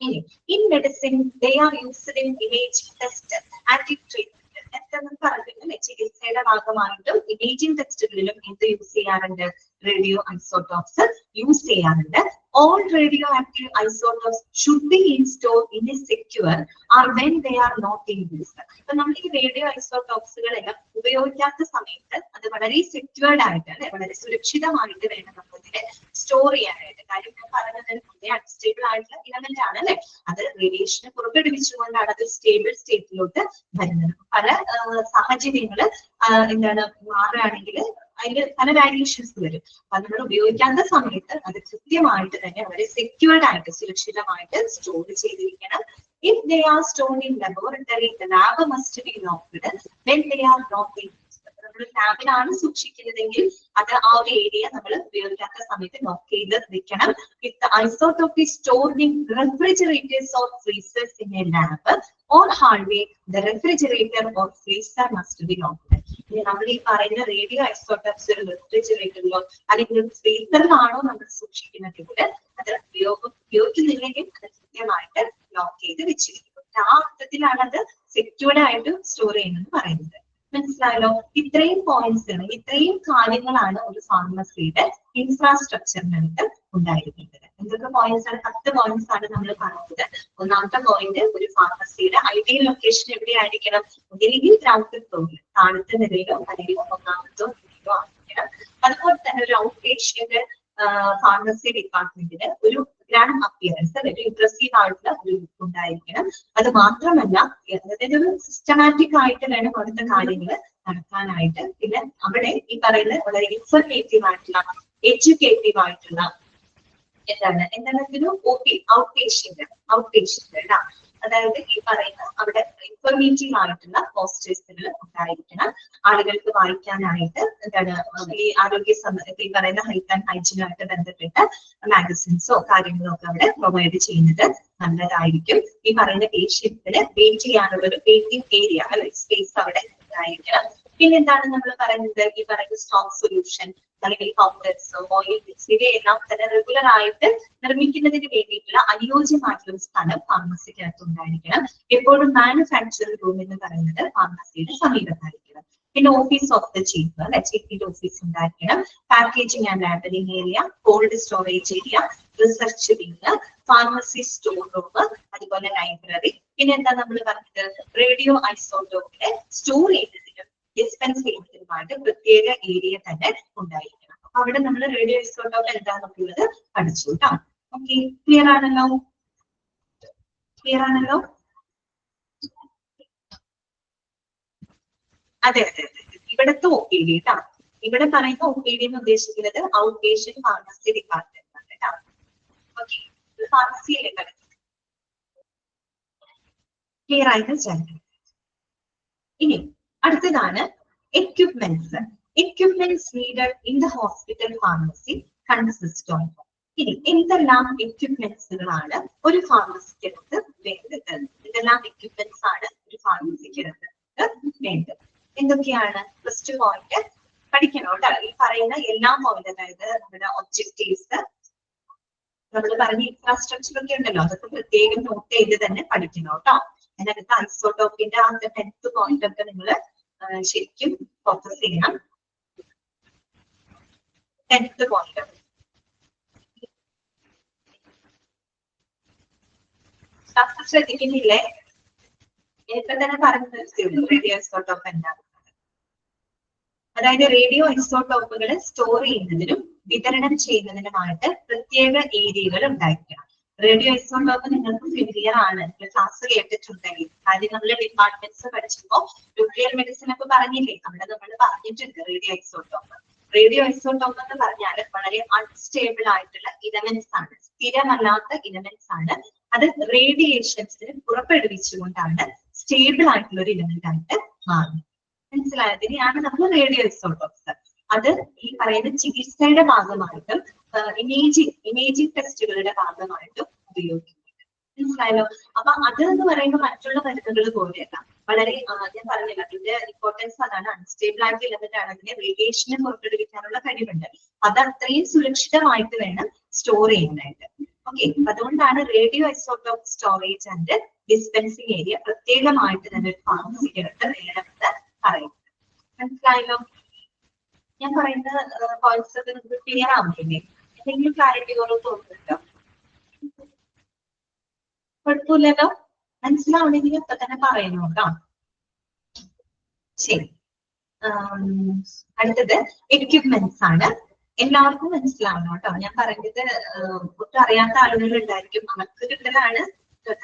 ഇനി in medicine they are used in imaging test and treatment. എന്തെന്ന് പറഞ്ഞിട്ടുണ്ടെങ്കിൽ ചികിത്സയുടെ ഭാഗമായിട്ടും ഇമേജിംഗ് ടെസ്റ്റുകളിലും എന്ത് യൂസ് ചെയ്യാറുണ്ട്? റേഡിയോ ഐസോട്ടോപ്സ് യൂസ് ചെയ്യാറുണ്ട്. All radioactive isotopes should be stored in a secure or when they are not in use. അപ്പൊ നമ്മൾ ഈ റേഡിയോ ഐസോട്ടോപ്സുകളെല്ലാം ഉപയോഗിക്കാത്ത സമയത്ത് അത് വളരെ സെക്യൂർഡ് ആയിട്ട് അല്ലെ, വളരെ സുരക്ഷിതമായിട്ട് വേണം നമുക്കിതിനെ സ്റ്റോർ ചെയ്യാനായിട്ട്. കാര്യം ഞാൻ പറഞ്ഞത് അൺസ്റ്റേബിൾ ആയിട്ടുള്ള ഇലമെന്റ് ആണ് അല്ലെ, അത് റേഡിയേഷനെ പുറപ്പെടുവിച്ചുകൊണ്ടാണ് അത് സ്റ്റേബിൾ സ്റ്റേറ്റിലോട്ട് വരുന്നത്. പല സാഹചര്യങ്ങള് എന്താണ് മാറുകയാണെങ്കിൽ അതിന് പല വാരിയേഷൻസ് വരും. അപ്പൊ നമ്മൾ ഉപയോഗിക്കാത്ത സമയത്ത് അത് കൃത്യമായിട്ട് തന്നെ വളരെ സെക്യൂർഡ് ആയിട്ട് സുരക്ഷിതമായിട്ട് സ്റ്റോർ ചെയ്തിരിക്കണം. If they are stored in laboratory, the lab must be locked when they are not in use. നമ്മൾ ലാബിലാണ് സൂക്ഷിക്കുന്നതെങ്കിൽ അത് ആ ഒരു ഏരിയ നമ്മൾ ഉപയോഗിക്കാത്ത സമയത്ത് ലോക്ക് ചെയ്ത് വെക്കണം. If the isotope is stored in refrigerators or freezers in a lab or hallway, the refrigerator or freezer must be locked. നമ്മൾ ഈ പറയുന്ന റേഡിയോ ഐസോട്ടോപ്സ് റെഫ്രിജറേറ്ററിലോ അല്ലെങ്കിൽ ഫ്രീസറിലാണോ നമ്മൾ സൂക്ഷിക്കുന്നതെങ്കിൽ അത് ഉപയോഗിക്കുന്നില്ലെങ്കിൽ അത് കൃത്യമായിട്ട് ലോക്ക് ചെയ്ത് വെച്ചിരിക്കും. ആ അർത്ഥത്തിലാണ് അത് സെക്യൂർഡ് ആയിട്ട് സ്റ്റോർ ചെയ്യുന്നത് പറയുന്നത്. മനസ്സിലായല്ലോ? ഇത്രയും പോയിന്റ്സ്, ഇത്രയും കാര്യങ്ങളാണ് ഒരു ഫാർമസിയുടെ ഇൻഫ്രാസ്ട്രക്ചറിനകത്ത് ഉണ്ടായിരിക്കുന്നത്. എന്തൊക്കെ പോയിന്റ്സ് ആണ്? 10 പോയിന്റ്സ് ആണ് നമ്മൾ പറഞ്ഞത്. ഒന്നാമത്തെ പോയിന്റ്, ഒരു ഫാർമസിയുടെ ഐഡിയൽ ലൊക്കേഷൻ എവിടെയായിരിക്കണം? ഒന്നില്ലെങ്കിൽ ഗ്രൗണ്ട് ഫ്ലോറിൽ, താഴത്തെ നിലയിലോ അല്ലെങ്കിൽ ഒന്നാമത്തോ നിലയിലോ ആയിരിക്കണം. അതുപോലെ തന്നെ ഒരു ഔട്ട് പേഷ്യന്റ് ഫാർമസി ഡിപ്പാർട്ട്മെന്റിന് ഒരു ഗ്രാൻഡ് അപ്പിയറൻസ്, ഒരു ഇംപ്രസീവ് ആയിട്ടുള്ള ഒരു ലുക്ക് ഉണ്ടായിരിക്കണം. അത് മാത്രമല്ല അതായത് ഒരു സിസ്റ്റമാറ്റിക് ആയിട്ട് വേണം അവിടുത്തെ കാര്യങ്ങൾ നടത്താനായിട്ട്. പിന്നെ അവിടെ ഈ പറയുന്ന വളരെ ഇൻഫർമേറ്റീവ് ആയിട്ടുള്ള, എഡ്യൂക്കേറ്റീവ് ആയിട്ടുള്ള എന്താണ് ഒരു ഔട്ട് പേഷ്യന്റ് അതായത് ഈ പറയുന്ന അവിടെ ഇൻഫർമേറ്റീവ് ആയിട്ടുള്ള പോസ്റ്റേഴ്സുകൾ ഉണ്ടായിരിക്കണം. ആളുകൾക്ക് വായിക്കാനായിട്ട് ഈ ആരോഗ്യ ഈ പറയുന്ന ഹെൽത്ത് ആൻഡ് ഹൈജീനുമായിട്ട് ബന്ധപ്പെട്ട മാഗസിൻസോ കാര്യങ്ങളോ ഒക്കെ അവിടെ പ്രൊവൈഡ് ചെയ്യുന്നത് നല്ലതായിരിക്കും. ഈ പറയുന്ന പേഷ്യന്റിന് വെയിറ്റ് ചെയ്യാനുള്ള ഒരു വെയിറ്റിംഗ് ഏരിയ അല്ലെ, സ്പേസ് അവിടെ ഉണ്ടായിരിക്കണം. പിന്നെ എന്താണ് നമ്മൾ പറയുന്നത്? ഈ പറയുന്ന സ്റ്റോക്ക് സൊല്യൂഷൻ അല്ലെങ്കിൽ കൗണ്ടേഴ്സ്, ഓയിൽ മിക്സ് ഇവയെല്ലാം തന്നെ റെഗുലർ ആയിട്ട് നിർമ്മിക്കുന്നതിന് വേണ്ടിയിട്ടുള്ള അനുയോജ്യമായിട്ടുള്ള സ്ഥലം ഫാർമസിക്കകത്ത് ഉണ്ടായിരിക്കണം. എപ്പോഴും മാനുഫാക്ചറിംഗ് റൂം എന്ന് പറയുന്നത് ഫാർമസിയുടെ സമീപത്തായിരിക്കണം. പിന്നെ ഓഫീസ് ഓഫ് ദ ചീഫ് അല്ലെ, ചീഫിന്റെ ഓഫീസ് ഉണ്ടായിരിക്കണം. Packaging and labelling area, cold storage area, research wing, pharmacy store room, അതുപോലെ ലൈബ്രറി. പിന്നെ എന്താ നമ്മൾ പറഞ്ഞത്? റേഡിയോ ഐസോട്ടോപ്പിനെ സ്റ്റോർ ചെയ്യുന്നതിനും ഡിസ്പെൻസ് ചെയ്യുന്നതിനുമായിട്ട് പ്രത്യേക ഏരിയ തന്നെ ഉണ്ടായിരിക്കണം. അപ്പൊ അവിടെ നമ്മൾ റേഡിയോ ഐസോട്ടോപ്പ് എന്താണെന്നുള്ളത് പഠിച്ചു കേട്ടോ. ഓക്കെ, ക്ലിയർ ആണല്ലോ? ക്ലിയർ ആണല്ലോ? അതെ അതെ അതെ, ഇവിടുത്തെ OPD കേട്ടോ. ഇവിടെ പറയുന്ന OPD എന്ന് ഉദ്ദേശിക്കുന്നത് ഔട്ട് പേഷ്യന്റ് ഫാർമസി ഡിപ്പാർട്ട്മെന്റ് ആണ് കേട്ടോ. ഓക്കെ, ഫാർമസിയിലെ കളിക്കുന്നത് ക്ലിയർ ആയിട്ട് ചേർക്കണം. ഇനി അടുത്തതാണ് equipments. Equipments needed in the hospital pharmacy consist of. ഇനി എന്തെല്ലാം എക്യുപ്മെന്റ്സുകളാണ് ഒരു ഫാർമസിക്കകത്ത് വേണ്ടത്? എന്തെല്ലാം എക്യുപ്മെന്റ്സ് ആണ് ഒരു ഫാർമസിക്കകത്ത് വേണ്ടത്? എന്തൊക്കെയാണ്? ഫസ്റ്റ് പോയിന്റ് പഠിക്കണം കേട്ടോ. ഈ പറയുന്ന എല്ലാ പോയിന്റ്, അതായത് നമ്മുടെ ഒബ്ജക്റ്റീവ്സ്, നമ്മൾ പറഞ്ഞ ഇൻഫ്രാസ്ട്രക്ചർ ഒക്കെ ഉണ്ടല്ലോ, അതൊക്കെ പ്രത്യേകം നോട്ട് ചെയ്ത് തന്നെ പഠിക്കണം കേട്ടോ. അതിനകത്ത് ഐസോട്ടോപ്പിന്റെ ആ 10th പോയിന്റ് ഒക്കെ നിങ്ങൾ ശരിക്കും ഫോക്കസ് ചെയ്യണം. 10th point ശ്രദ്ധിക്കുന്നില്ലേ? ഇപ്പൊ തന്നെ പറഞ്ഞത് റേഡിയോ ഐസോട്ടോപ്പ് എന്താണ്. അതായത് റേഡിയോ ഐസോട്ടോപ്പുകൾ സ്റ്റോർ ചെയ്യുന്നതിനും വിതരണം ചെയ്യുന്നതിനുമായിട്ട് പ്രത്യേക ഏരിയകൾ ഉണ്ടായിരിക്കണം. റേഡിയോ ഐസോട്ടോപ്പ് നിങ്ങൾക്ക് ഫെമിലിയർ ആണ്, ക്ലാസ് കേട്ടിട്ടുണ്ടെങ്കിൽ. കാര്യം നമ്മൾ ഡിപ്പാർട്ട്മെന്റ്സ് പഠിച്ചപ്പോ ന്യൂക്ലിയർ മെഡിസിൻ ഒക്കെ പറഞ്ഞില്ലേ, അവിടെ നമ്മൾ പറഞ്ഞിട്ടുണ്ട് റേഡിയോ ഐസോട്ടോപ്പ്. റേഡിയോ ഐസോട്ടോപ്പ് എന്ന് പറഞ്ഞാൽ വളരെ അൺസ്റ്റേബിൾ ആയിട്ടുള്ള ഇലമെന്റ്സ് ആണ്, സ്ഥിരമല്ലാത്ത ഇലമെന്റ്സ് ആണ്. അത് റേഡിയേഷൻസിന് പുറപ്പെടുവിച്ചുകൊണ്ടാണ് സ്റ്റേബിൾ ആയിട്ടുള്ള ഒരു ഇലമെന്റ് ആയിട്ട് മാറുന്നത്. മനസ്സിലായതിനെയാണ് നമ്മൾ റേഡിയോ ഐസോട്ടോപ്സ്. അത് ഈ പറയുന്ന ചികിത്സയുടെ ഭാഗമായിട്ടും ഇമേജിംഗ് ടെസ്റ്റുകളുടെ ഭാഗമായിട്ടും ഉപയോഗിക്കുന്നുണ്ട്. മനസ്സിലായല്ലോ? അപ്പൊ അത് എന്ന് പറയുമ്പോൾ മറ്റുള്ള മരുന്നുകൾ പോലെയല്ല, വളരെ ഞാൻ പറഞ്ഞില്ല അതിന്റെ ഇമ്പോർട്ടൻസ് അതാണ്. അൺസ്റ്റേബിൾ ആയിട്ട് എലമെന്റ് ആണ്, അതിനെ റേഡിയേഷനെ പുറപ്പെടുവിക്കാനുള്ള കഴിവുണ്ട്. അത് അത്രയും സുരക്ഷിതമായിട്ട് വേണം സ്റ്റോർ ചെയ്യാനായിട്ട്. ഓക്കെ, അതുകൊണ്ടാണ് radio isotope storage and dispensing area പ്രത്യേകമായിട്ട് തന്നെ ഒരു ഫാർമസിക്കകത്ത് വേണമെന്ന് പറയുന്നത്. മനസ്സിലായല്ലോ? ഞാൻ പറയുന്ന കോൺസെപ്റ്റ് നിങ്ങൾക്ക് ക്ലിയർ ആവുന്നില്ലേ? എന്തെങ്കിലും ക്ലാരിറ്റി കുറവ് തോന്നുന്നുണ്ടോ? കുഴപ്പമില്ലല്ലോ? മനസ്സിലാവണമെങ്കിൽ ഇപ്പൊ തന്നെ പറയുന്നു കേട്ടോ. ശരി, അടുത്തത് എക്യുപ്മെന്റ്സ് ആണ്. എല്ലാവർക്കും മനസ്സിലാവണം കേട്ടോ. ഞാൻ പറഞ്ഞത് ഒട്ടും അറിയാത്ത ആളുകൾ ഉണ്ടായിരിക്കും, അവർക്ക് കിട്ടലാണ്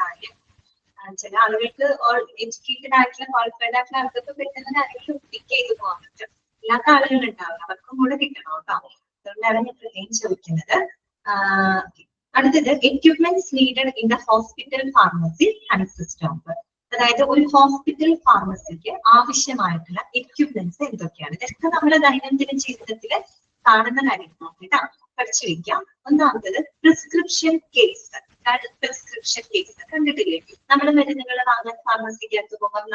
കാര്യം. ചില ആളുകൾക്ക് എഡ്യൂക്കേറ്റഡ് ആയിട്ടുള്ള ക്വാളിഫൈഡ് ആയിട്ടുള്ള ആൾക്കൊക്കെ പെട്ടെന്ന് കാര്യങ്ങൾ പിക്ക് ചെയ്ത് പോകാൻ പറ്റും. ഇല്ലാത്ത ആളുകൾ ഉണ്ടാവില്ല, അവർക്കും കൂടെ കിട്ടണം കേട്ടോ. അതുകൊണ്ടാണ് ഞാൻ പ്രത്യേകം ചോദിക്കുന്നത്. അടുത്തത് equipments needed in the hospital pharmacy consist of. അതായത് ഒരു ഹോസ്പിറ്റൽ ഫാർമസിക്ക് ആവശ്യമായിട്ടുള്ള എക്യുപ്മെന്റ്സ് എന്തൊക്കെയാണ്? ഇതൊക്കെ നമ്മുടെ ദൈനംദിന ജീവിതത്തിൽ കാണുന്ന കാര്യങ്ങളാണ് കേട്ടോ, പഠിച്ചു വെക്കാം. ഒന്നാമത്തത് പ്രിസ്ക്രിപ്ഷൻ കേസ്. പ്രിസ്ക്രിപ്ഷൻ കേസ് കണ്ടിട്ടില്ലേ? നമ്മുടെ മരുന്നുകൾ വാങ്ങാൻ ഫാർമസിക്കകത്ത് പോകുമ്പോൾ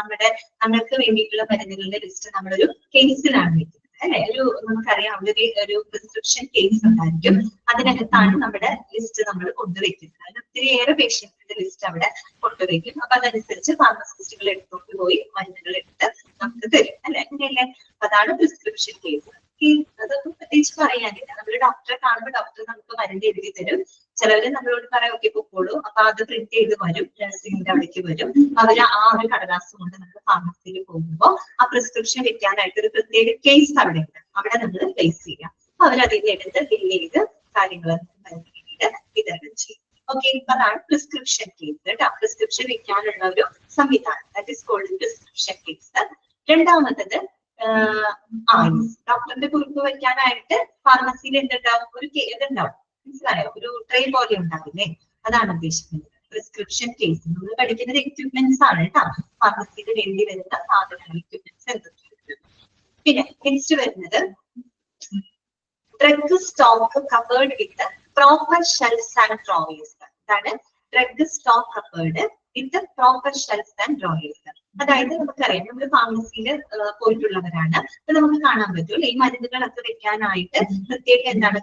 നമ്മൾക്ക് വേണ്ടിയിട്ടുള്ള മരുന്നുകളുടെ ലിസ്റ്റ് നമ്മളൊരു കേസിലാണ് വെക്കുന്നത് അല്ലെ? നമുക്കറിയാം ഒരു പ്രിസ്ക്രിപ്ഷൻ കേസ് ഉണ്ടായിരിക്കും. അതിനകത്താണ് നമ്മുടെ ലിസ്റ്റ് നമ്മൾ കൊണ്ടുവയ്ക്കുന്നത്. അതിന് ഒത്തിരിയേറെ പേഷ്യൻസിന്റെ ലിസ്റ്റ് അവിടെ കൊണ്ടുവയ്ക്കും. അപ്പൊ അതനുസരിച്ച് ഫാർമസിസ്റ്റുകൾ എടുത്തോണ്ട് പോയി മരുന്നുകൾ എടുത്ത് നമുക്ക് തരും അല്ലെ? അങ്ങനെയല്ലേ? അതാണ് പ്രിസ്ക്രിപ്ഷൻ കേസ്. അതൊന്നും പ്രത്യേകിച്ച് പറയാനില്ല. നമ്മൾ ഡോക്ടറെ കാണുമ്പോൾ ഡോക്ടർ നമുക്ക് മരുന്ന് എഴുതി തരും. ചിലവര് നമ്മളോട് പറയാം ഓക്കെ പൊക്കോളൂ, അപ്പൊ അത് പ്രിന്റ് ചെയ്ത് വരും, നഴ്സിംഗിന്റെ അവിടേക്ക് വരും. അവര് ആ ഒരു കടലാസ് കൊണ്ട് നമ്മൾ ഫാർമസിയിൽ പോകുമ്പോൾ ആ പ്രിസ്ക്രിപ്ഷൻ വെക്കാനായിട്ട് ഒരു പ്രത്യേക കേസ് അവിടെ ഉണ്ട്, അവിടെ നമ്മൾ പ്ലേസ് ചെയ്യാം. അവരതിനെ എടുത്ത് ബില്ല് ചെയ്ത് കാര്യങ്ങൾ വിതരണം ചെയ്യും. ഓക്കെ, അതാണ് പ്രിസ്ക്രിപ്ഷൻ കേസ് കേട്ടോ. പ്രിസ്ക്രിപ്ഷൻ വെക്കാനുള്ള ഒരു സംവിധാനം, that is called prescription case. രണ്ടാമത്തത് ഡോക്ടറിന്റെ കുറിപ്പ് വെക്കാനായിട്ട് ഫാർമസിയിൽ എന്തുണ്ടാവും? ഒരു ഇതുണ്ടാവും, മനസ്സിലായോ? ഒരു ട്രേ പോലെ ഉണ്ടാവില്ലേ? അതാണ് ഉദ്ദേശിക്കുന്നത് പ്രിസ്ക്രിപ്ഷൻ കേസ്. നമ്മൾ പഠിക്കുന്നത് എക്യുപ്മെന്റ്സ് ആണ് കേട്ടോ. ഫാർമസിയിൽ വേണ്ടി വരുന്ന സാധനങ്ങൾ, എക്യുപ്മെന്റ്സ് എന്തൊക്കെയാണ്. പിന്നെ നെക്സ്റ്റ് വരുന്നത് drug stock cupboard with proper shelves and drawers. അതാണ് drug stock cupboard with proper shelves and drawers. അതായത് നമുക്കറിയാം, നമ്മൾ ഫാർമസിയിൽ പോയിട്ടുള്ളവരാണ്, അപ്പൊ നമുക്ക് കാണാൻ പറ്റും ഈ മരുന്നുകളൊക്കെ വെക്കാനായിട്ട് പ്രത്യേക എന്താണ്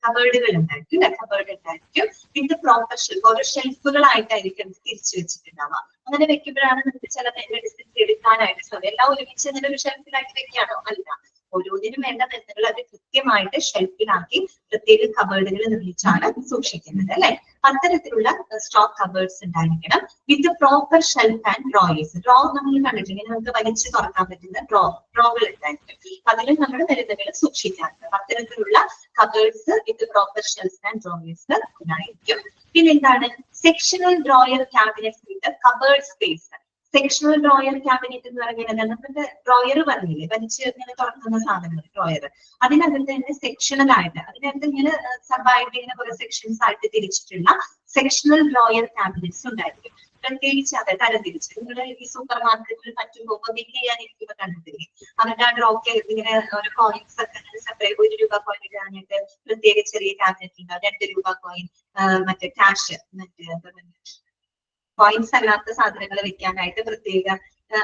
കവേർഡുകൾ ഉണ്ടായിരിക്കും, കവേർഡ് ഉണ്ടായിരിക്കും. വിത്ത് പ്രോപ്പർ ഷെൽഫ്, ഓരോ ഷെൽഫുകളായിട്ടായിരിക്കും തിരിച്ചു വെച്ചിട്ടുണ്ടാവുക. അങ്ങനെ വെക്കുമ്പോഴാണ് നമുക്ക് ചില മെഡിസിൻസ് എടുക്കാനായിട്ട് സാധിക്കും. എല്ലാം ഒരുമിച്ച് അങ്ങനെ ഒരു ഷെൽഫിലാക്കി വെക്കാനോ അല്ല, ഓരോന്നിനും വേണ്ട മരുന്നുകൾ അത് കൃത്യമായിട്ട് ഷെൽഫിലാക്കി പ്രത്യേക കവേർഡുകൾ നിർമ്മിച്ചാണ് സൂക്ഷിക്കുന്നത് അല്ലെ? അത്തരത്തിലുള്ള സ്റ്റോക്ക് കവേർഡ്സ് ഉണ്ടായിരിക്കണം. വിത്ത് proper shelf and drawers. Draw നമ്മൾ കണ്ടിട്ടില്ലെങ്കിൽ നമുക്ക് വലിച്ചു തുറക്കാൻ പറ്റുന്ന ഡ്രോകൾ ഉണ്ടായിരിക്കും, അതിലും നമ്മുടെ മരുന്നുകൾ സൂക്ഷിക്കാറുണ്ട്. അത്തരത്തിലുള്ള cupboards with proper shelf and drawers ഉണ്ടായിരിക്കും. പിന്നെന്താണ് sectional drawer cabinet with cupboard space. Sectional drawer cabinet എന്ന് പറയുന്നത് നമ്മുടെ ഡ്രോയർ പറഞ്ഞില്ലേ, വലിച്ച് ഇങ്ങനെ തുറക്കുന്ന സാധനങ്ങൾ, ഡ്രോയർ. അതിനകത്ത് തന്നെ സെക്ഷണൽ ആയിട്ട്, അതിനകത്ത് ഇങ്ങനെ സബായിട്ട് ഇങ്ങനെ കുറെ സെക്ഷൻസ് ആയിട്ട് തിരിച്ചിട്ടുള്ള സെക്ഷണൽ ഡ്രോയർ ക്യാബിനറ്റ്സ് ഉണ്ടായിരിക്കും. പ്രത്യേകിച്ച് അത് തരംതിരിച്ച് നിങ്ങൾ ഈ സൂപ്പർ മാർക്കറ്റിൽ മറ്റും പോകുമ്പോൾ ബില്ല് ചെയ്യാനിരിക്കുമ്പോൾ കണ്ടിട്ടില്ലേ, അവരുടെ ആ ഡ്രോക്ക് ഇങ്ങനെ ഒരു കോയിൻസ് ഒക്കെ സെപ്പറേറ്റ്, 1 രൂപ കോയിൻ ഇടാനായിട്ട് പ്രത്യേക ചെറിയ ക്യാബിനറ്റ് ഉണ്ടാവും, 2 രൂപ കോയിൻ, മറ്റേ ക്യാഷ്, മറ്റേ കോയിൻസ് അല്ലാത്ത സാധനങ്ങൾ വെക്കാനായിട്ട് പ്രത്യേക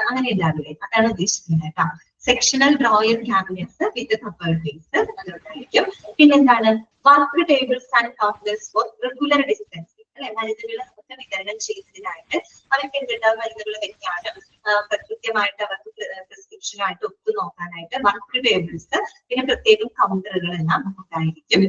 അങ്ങനെ ഉണ്ടാവില്ലേ, അതാണ് ഉദ്ദേശിക്കുന്നത് കേട്ടോ. Sectional drawer cabinets with covered base അതുണ്ടായിരിക്കും. പിന്നെന്താണ് work tables and counters for regular dispensing അല്ലെ? മരുന്നുകൾ ഒക്കെ വിതരണം ചെയ്യുന്നതിനായിട്ട് അവർക്ക് എന്തുണ്ടാവും, മരുന്നുകൾ വെക്കാനും കൃത്യമായിട്ട് അവർക്ക് പ്രിസ്ക്രിപ്ഷനായിട്ട് ഒത്തു നോക്കാനായിട്ട് വർക്ക് ടേബിൾസ്, പിന്നെ പ്രത്യേകം കൗണ്ടറുകളെല്ലാം ഉണ്ടായിരിക്കും.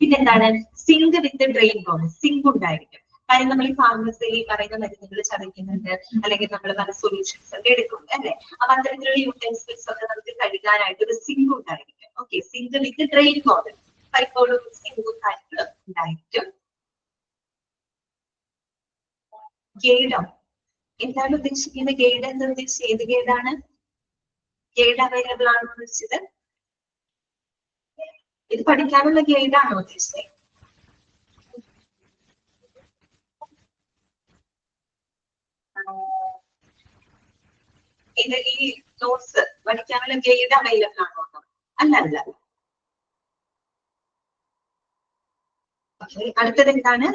പിന്നെന്താണ് zinc with drain board. Zinc ഉണ്ടായിരിക്കും. കാര്യം നമ്മൾ ഈ ഫാർമസിയിൽ പറയുന്ന മരുന്നുകൾ ചതയ്ക്കുന്നുണ്ട്, അല്ലെങ്കിൽ നമ്മൾ പല സൊല്യൂഷൻസ് ഒക്കെ എടുക്കുന്നുണ്ട് അല്ലെ? അപ്പൊ അത്തരത്തിലുള്ള യൂട്ടൻസിൽസ് ഒക്കെ നമുക്ക് കഴുകാനായിട്ട് ഒരു സിങ്ക് ഉണ്ടായിരിക്കും. Okay, zinc with drain board, പലപ്പോഴും സിങ്കും കാര്യങ്ങളും ഉണ്ടായിരിക്കും. ഗൈഡോ എന്താണ് ഉദ്ദേശിക്കുന്നത്? ഗൈഡ് എന്താ ഉദ്ദേശിച്ചത്? ഏത് ഗൈഡാണ്? ഗൈഡ് അവൈലബിൾ ആണെന്ന് വെച്ചത് ഇത് പഠിക്കാനുള്ള ഗൈഡാണോ ഉദ്ദേശിച്ചത്? ഇത് ഈ നോട്ട്സ് പഠിക്കാനുള്ള ഗൈഡ് അവൈലബിൾ ആണോ? അല്ല, അടുത്തത് എന്താണ്?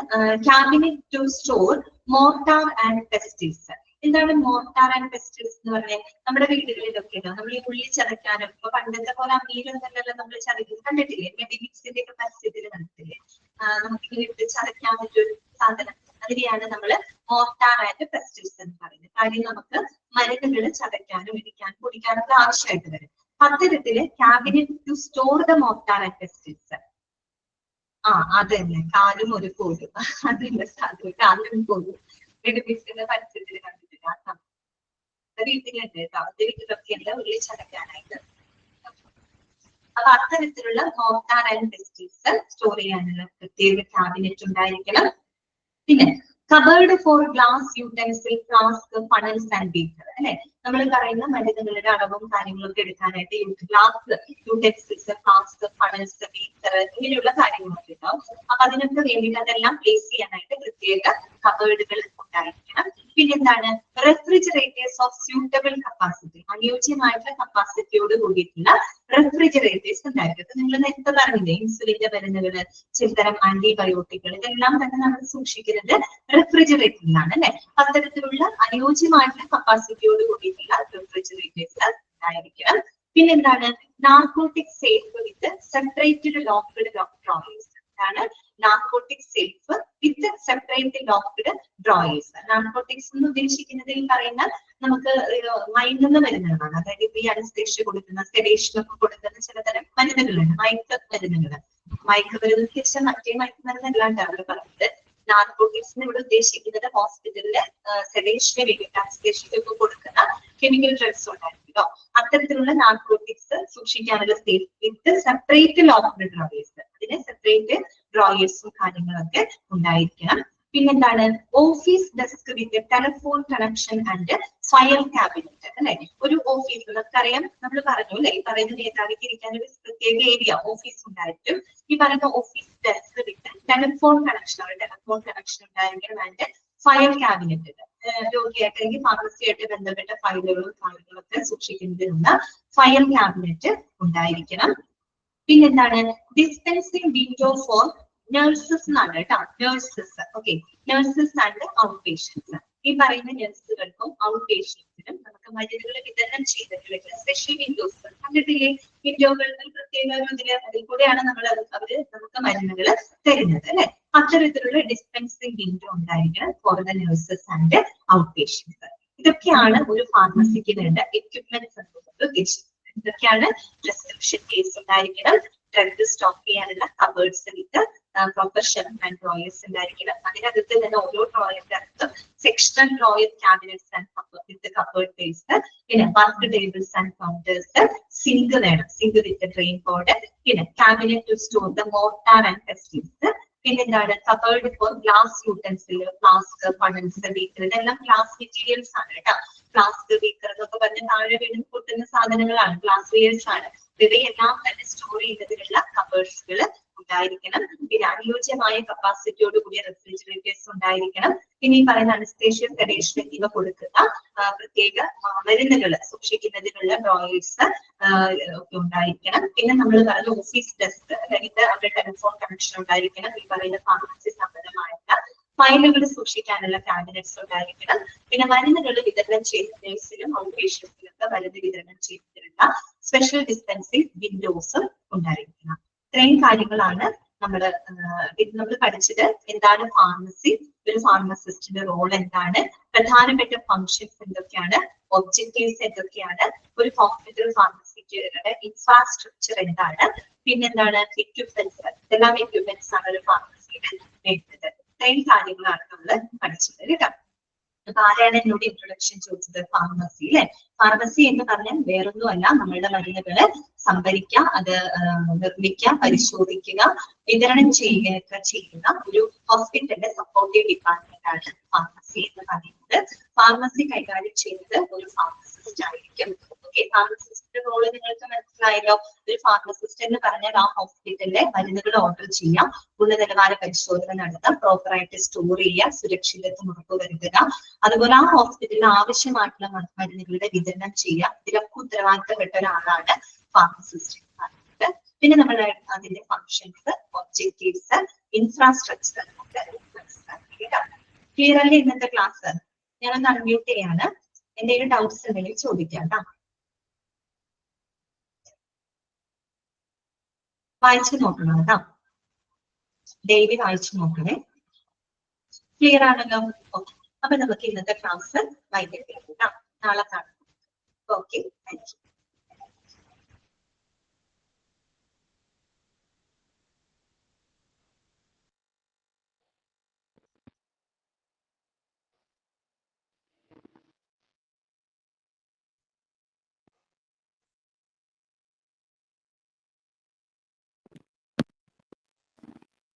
Cabinet to store mortar and pestles. എന്താണ് മോർട്ടാർ ആൻഡ് പെസ്റ്റിൽസ് എന്ന് പറഞ്ഞാൽ? നമ്മുടെ വീടുകളിലൊക്കെ നമ്മൾ ഈ ഉള്ളി ചതയ്ക്കാനും ഇപ്പൊ പണ്ടത്തെ പോലെ അമ്മീലൊന്നല്ലല്ലോ നമ്മൾ ചതയ്ക്കുന്നത്, കണ്ടിട്ടില്ലേ? മെഡിമിക്സിന്റെ ഒക്കെ പരസ്യത്തിൽ കണ്ടിട്ടില്ലേ? നമുക്ക് ഇട്ട് ചതയ്ക്കാൻ പറ്റൊരു സാധനം, അതിനെയാണ് നമ്മൾ മോർട്ടാർ ആൻഡ് പെസ്റ്റിൽസ് എന്ന് പറയുന്നത്. കാര്യം നമുക്ക് മരുന്നുകൾ ചതയ്ക്കാനും ഇടിക്കാനും പൊടിക്കാനും ഒക്കെ ആവശ്യമായിട്ട് വരും. അത്തരത്തില് cabinet to store the mortar and pestles. അതന്നെ, കാലും ഒരു കോലും. അതല്ല സാധനം, കാലും കോലും മെഡിമിക്സിന്റെ പരസ്യത്തിൽ കണ്ടിട്ടില്ല. വീട്ടിലുണ്ട് കേട്ടോ, അത് വീട്ടിലൊക്കെയല്ല ഉള്ളി ചതയ്ക്കാനായിട്ട്. അപ്പൊ അത്തരത്തിലുള്ള മോർട്ടാർ ആൻഡ് പെസ്റ്റിൽസ് സ്റ്റോർ ചെയ്യാനുള്ള പ്രത്യേക ക്യാബിനറ്റ് ഉണ്ടായിരിക്കണം. പിന്നെ cupboard for glass utensil, flask, funnels and beaker. അല്ലെ, നമ്മൾ പറയുന്ന മരുന്നുകളുടെ അളവും കാര്യങ്ങളൊക്കെ എടുക്കാനായിട്ട് glass utensils, flask, funnels, beaker ഇങ്ങനെയുള്ള കാര്യങ്ങളൊക്കെ ഉണ്ടാവും. അപ്പൊ അതിനൊക്കെ വേണ്ടിയിട്ട് അതെല്ലാം പ്ലേസ് ചെയ്യാനായിട്ട് പ്രത്യേക കബേർഡുകൾ ഉണ്ടായിരിക്കണം. പിന്നെന്താണ്? റെഫ്രിജറേറ്റേഴ്സ് ഓഫ് സ്യൂട്ടബിൾ കപ്പാസിറ്റി, അനുയോജ്യമായിട്ടുള്ള കപ്പാസിറ്റിയോട് കൂടിയിട്ടുള്ള റെഫ്രിജറേറ്റേഴ്സ് ഉണ്ടായിരിക്കും. നിങ്ങൾ നേരത്തെ പറഞ്ഞില്ലേ, ഇൻസുലിന്റെ മരുന്നുകള്, ചിലതരം ആന്റിബയോട്ടിക്കുകൾ, ഇതെല്ലാം തന്നെ നമ്മൾ സൂക്ഷിക്കുന്നത് റെഫ്രിജറേറ്ററിലാണ് അല്ലെ. അത്തരത്തിലുള്ള അനുയോജ്യമായിട്ടുള്ള കപ്പാസിറ്റിയോട് കൂടിയിട്ടുള്ള റെഫ്രിജറേറ്റേഴ്സ് ഉണ്ടായിരിക്കണം. പിന്നെന്താണ്? നാർക്കോട്ടിക് സേഫ് വിത്ത് സെപ്പറേറ്റഡ് ലോക്ക്ഡ് ഡ്രോയേഴ്സ്. ആണ് നാർക്കോട്ടിക് സേഫ് വിത്ത് സെപ്പറേറ്റ് ലോക്ക്ഡ് ഡ്രോയേഴ്സ്. നാർക്കോട്ടിക്സ് എന്ന് ഉദ്ദേശിക്കുന്നത് ഈ പറയുന്ന നമുക്ക് മയങ്ങുന്ന മരുന്നുകളാണ്. അതായത് ഇപ്പൊ ഈ അനസ്തേഷ്യ കൊടുക്കുന്ന, സെഡേഷനൊക്കെ കൊടുക്കുന്ന ചിലതരം മരുന്നുകളുണ്ട്, മയക്കുമരുന്നുകൾ. മയക്കുമരുന്ന് വെച്ചാൽ മറ്റേ മയക്കുമരുന്നല്ലാണ്ട് അവർ പറയുന്നത്. നാർക്കോട്ടിക്സിന് ഇവിടെ ഉദ്ദേശിക്കുന്നത് ഹോസ്പിറ്റലില് സെഡേഷന് വേണ്ടിയിട്ട് അനസ്തേഷ്യക്കൊക്കെ കൊടുക്കുന്ന കെമിക്കൽ ഡ്രഗ്സ് ഉണ്ടായിരിക്കുമല്ലോ, അത്തരത്തിലുള്ള നാർക്കോട്ടിക്സ് സൂക്ഷിക്കാനുള്ള സേഫ് വിത്ത് സെപ്പറേറ്റ് ലോക്ക്ഡ് ഡ്രോയേഴ്സ്. അതിന് സെപ്പറേറ്റ് ഡ്രോയേഴ്സും കാര്യങ്ങളൊക്കെ ഉണ്ടായിരിക്കണം. പിന്നെന്താണ്? Office desk with telephone connection and file cabinet. അല്ലെ, ഒരു ഓഫീസ് നമുക്കറിയാം, നമ്മൾ പറഞ്ഞു അല്ലെ, ഈ പറയുന്ന നേതാവിക്ക് ഇരിക്കാൻ ഒരു പ്രത്യേക ഏരിയ ഓഫീസ് ഉണ്ടായിരിക്കും. ഈ പറയുന്ന ഓഫീസ് ഡെസ്ക് വിത്ത് ടെലിഫോൺ കണക്ഷൻ ഉണ്ടായിരിക്കണം ആൻഡ് ഫയൽ ക്യാബിനറ്റ്. രോഗിയായിട്ട് അല്ലെങ്കിൽ ഫാർമസിയായിട്ട് ബന്ധപ്പെട്ട ഫയലുകളും കാര്യങ്ങളൊക്കെ സൂക്ഷിക്കുന്നതിനുള്ള ഫയൽ ക്യാബിനറ്റ് ഉണ്ടായിരിക്കണം. പിന്നെന്താണ്? ഡിസ്പെൻസിംഗ് വിൻഡോ ഫോർ നഴ്സസ് എന്നാണ് കേട്ടോ, nurses. Okay, nurses and out patients. ഈ പറയുന്ന നഴ്സുകൾക്കും ഔട്ട് പേഷ്യൻസിനും നമുക്ക് മരുന്നുകൾ വിതരണം ചെയ്തിട്ടുള്ള സ്പെഷ്യൽ വിൻഡോസ് കണ്ടിട്ടില്ലേ? വിൻഡോകൾ പ്രത്യേക അതിൽ കൂടെയാണ് അവര് നമുക്ക് മരുന്നുകൾ തരുന്നത് അല്ലെ. അത്തരത്തിലുള്ള ഡിസ്പെൻസിംഗ് വിൻഡോ ഉണ്ടായിരിക്കണം for the nurses and out patients. ഇതൊക്കെയാണ് ഒരു ഫാർമസിക്ക് വേണ്ട എക്യുപ്മെന്റ്സ് എന്നുള്ളത് ഉദ്ദേശിക്കുന്നത്. ഇതൊക്കെയാണ് പ്രിസ്ക്രിപ്ഷൻ കേസ് ഉണ്ടായിരിക്കണം, ഡ്രഗ് സ്റ്റോക്ക് ചെയ്യാനുള്ള cupboards with proper shelf and drawers ഉണ്ടായിരിക്കണം. അതിനകത്ത് തന്നെ ഓരോ ഡ്രോയറിന്റെ അകത്തും sectional drawer cabinets and with cupboard base, പിന്നെ work tables and counters, sink വേണം, സിങ്ക് വിത്ത് ഡ്രെയിൻ ബോർഡ്, പിന്നെ cabinet to store the mortar and pestles. പിന്നെന്താണ്? Cupboard for glass utensil, flask, funnels, beaker, ഇതെല്ലാം ഗ്ലാസ് മെറ്റീരിയൽസ് ആണ് കേട്ടോ. ഫ്ലാസ്ക്, ബീക്കർ എന്നൊക്കെ പറഞ്ഞ് താഴെ വീണ് പൊട്ടുന്ന സാധനങ്ങളാണ്, ഗ്ലാസ് വെയേഴ്സ് ആണ്. ഇവയെല്ലാം തന്നെ സ്റ്റോർ ചെയ്യുന്നതിനുള്ള കബേർഡ്സുകൾ ഉണ്ടായിരിക്കണം. പിന്നെ അനുയോജ്യമായ കപ്പാസിറ്റിയോട് കൂടിയ റെഫ്രിജറേറ്റേഴ്സ് ഉണ്ടായിരിക്കണം. പിന്നെ ഈ പറയുന്ന അനസ്തേഷ്യ, സെഡേഷൻ എന്നിവ കൊടുക്കുന്ന പ്രത്യേക മരുന്നുകൾ സൂക്ഷിക്കുന്നതിനുള്ള ഡ്രോയേഴ്സ് ഒക്കെ ഉണ്ടായിരിക്കണം. പിന്നെ നമ്മൾ പറഞ്ഞ ഓഫീസ് ഡെസ്ക്, അതായത് അവരുടെ ടെലിഫോൺ കണക്ഷൻ ഉണ്ടായിരിക്കണം. ഈ പറയുന്ന ഫാർമസി സംബന്ധമായിട്ടുള്ള ഫയലുകൾ സൂക്ഷിക്കാനുള്ള ക്യാബിനറ്റ്സ് ഉണ്ടായിരിക്കണം. പിന്നെ മരുന്നുകൾ വിതരണം ചെയ്യുന്ന നഴ്സിനും ഔട്ട് പേഷ്യൻസിനൊക്കെ മരുന്ന് വിതരണം ചെയ്യുന്നതിനുള്ള സ്പെഷ്യൽ ഡിസ്പെൻസിംഗ് വിൻഡോസ് ഉണ്ടായിരിക്കണം. ഇത്രയും കാര്യങ്ങളാണ് നമ്മൾ പഠിച്ചത്. എന്താണ് ഫാർമസി, ഒരു ഫാർമസിസ്റ്റിന്റെ റോൾ എന്താണ്, പ്രധാനപ്പെട്ട ഫങ്ഷൻസ് എന്തൊക്കെയാണ്, ഒബ്ജക്റ്റീവ്സ് എന്തൊക്കെയാണ്, ഒരു ഹോസ്പിറ്റൽ ഫാർമസിയുടെ ഇൻഫ്രാസ്ട്രക്ചർ എന്താണ്, പിന്നെന്താണ് എക്യുപ്മെന്റ്സ്, ഇതെല്ലാം എക്യുപ്മെന്റ്സ് ആണ് ഒരു ഫാർമസിയുടെ വേണ്ടത്. ഇത്രയും കാര്യങ്ങളാണ് നമ്മൾ പഠിച്ചത് കേട്ടോ. അപ്പൊ ആരാണ് എന്നോട് ഇൻട്രൊഡക്ഷൻ ചോദിച്ചത്? ഫാർമസി അല്ലെ. ഫാർമസി എന്ന് പറഞ്ഞാൽ വേറൊന്നുമല്ല, നമ്മളുടെ മരുന്നുകള് സംഭരിക്കുക, അത് നിർമ്മിക്കുക, പരിശോധിക്കുക, വിതരണം ചെയ്യുകയൊക്കെ ചെയ്യുന്ന ഒരു ഹോസ്പിറ്റലിന്റെ സപ്പോർട്ടീവ് ഡിപ്പാർട്ട്മെന്റ് ആണ് ഫാർമസി എന്ന് പറയുന്നത്. ഫാർമസി കൈകാര്യം ചെയ്യുന്നത് ഒരു ഫാർമസിസ്റ്റ് ആയിരിക്കും. ഓക്കെ, ഫാർമസിസ്റ്റിന്റെ റോള് നിങ്ങൾക്ക് മനസ്സിലായല്ലോ. ഒരു ഫാർമസിസ്റ്റ് എന്ന് പറഞ്ഞാൽ ആ ഹോസ്പിറ്റലിലെ മരുന്നുകൾ ഓർഡർ ചെയ്യാം, ഗുണനിലവാര പരിശോധന നടത്താം, പ്രോപ്പറായിട്ട് സ്റ്റോർ ചെയ്യുക, സുരക്ഷിതത്വം ഉറപ്പുവരുത്തുക, അതുപോലെ ആ ഹോസ്പിറ്റലിന് ആവശ്യമായിട്ടുള്ള മരുന്നുകളുടെ വിതരണം ചെയ്യുക. ഇതിലൊക്കെ ഉത്തരവാദിത്തപ്പെട്ട ഒരാളാണ് ഫാർമസിസ്റ്റ് എന്ന് പറയുന്നത്. പിന്നെ നമ്മൾ അതിന്റെ ഫങ്ഷൻസ്, ഒബ്ജക്റ്റീവ്സ്, ഇൻഫ്രാസ്ട്രക്ചർ ഒക്കെ മനസ്സിലാക്കിയിട്ടാണ്. ക്ലിയർ അല്ലേ ഇന്നത്തെ ക്ലാസ്? ഞാനൊന്ന് അൺമ്യൂട്ട് ചെയ്യാണ്. എന്തെങ്കിലും ഡൗട്ട്സ് ഉണ്ടെങ്കിൽ ചോദിക്കാം കേട്ടോ. വായിച്ചു നോക്കണം കേട്ടോ, ഡെയിലി വായിച്ചു നോക്കണേ. ക്ലിയർ ആണല്ലോ? ഓക്കെ, അപ്പൊ നമുക്ക് ഇന്നത്തെ ക്ലാസ് വൈകിട്ട് കേട്ടോ, നാളെ കാണാം. Okay, thank you.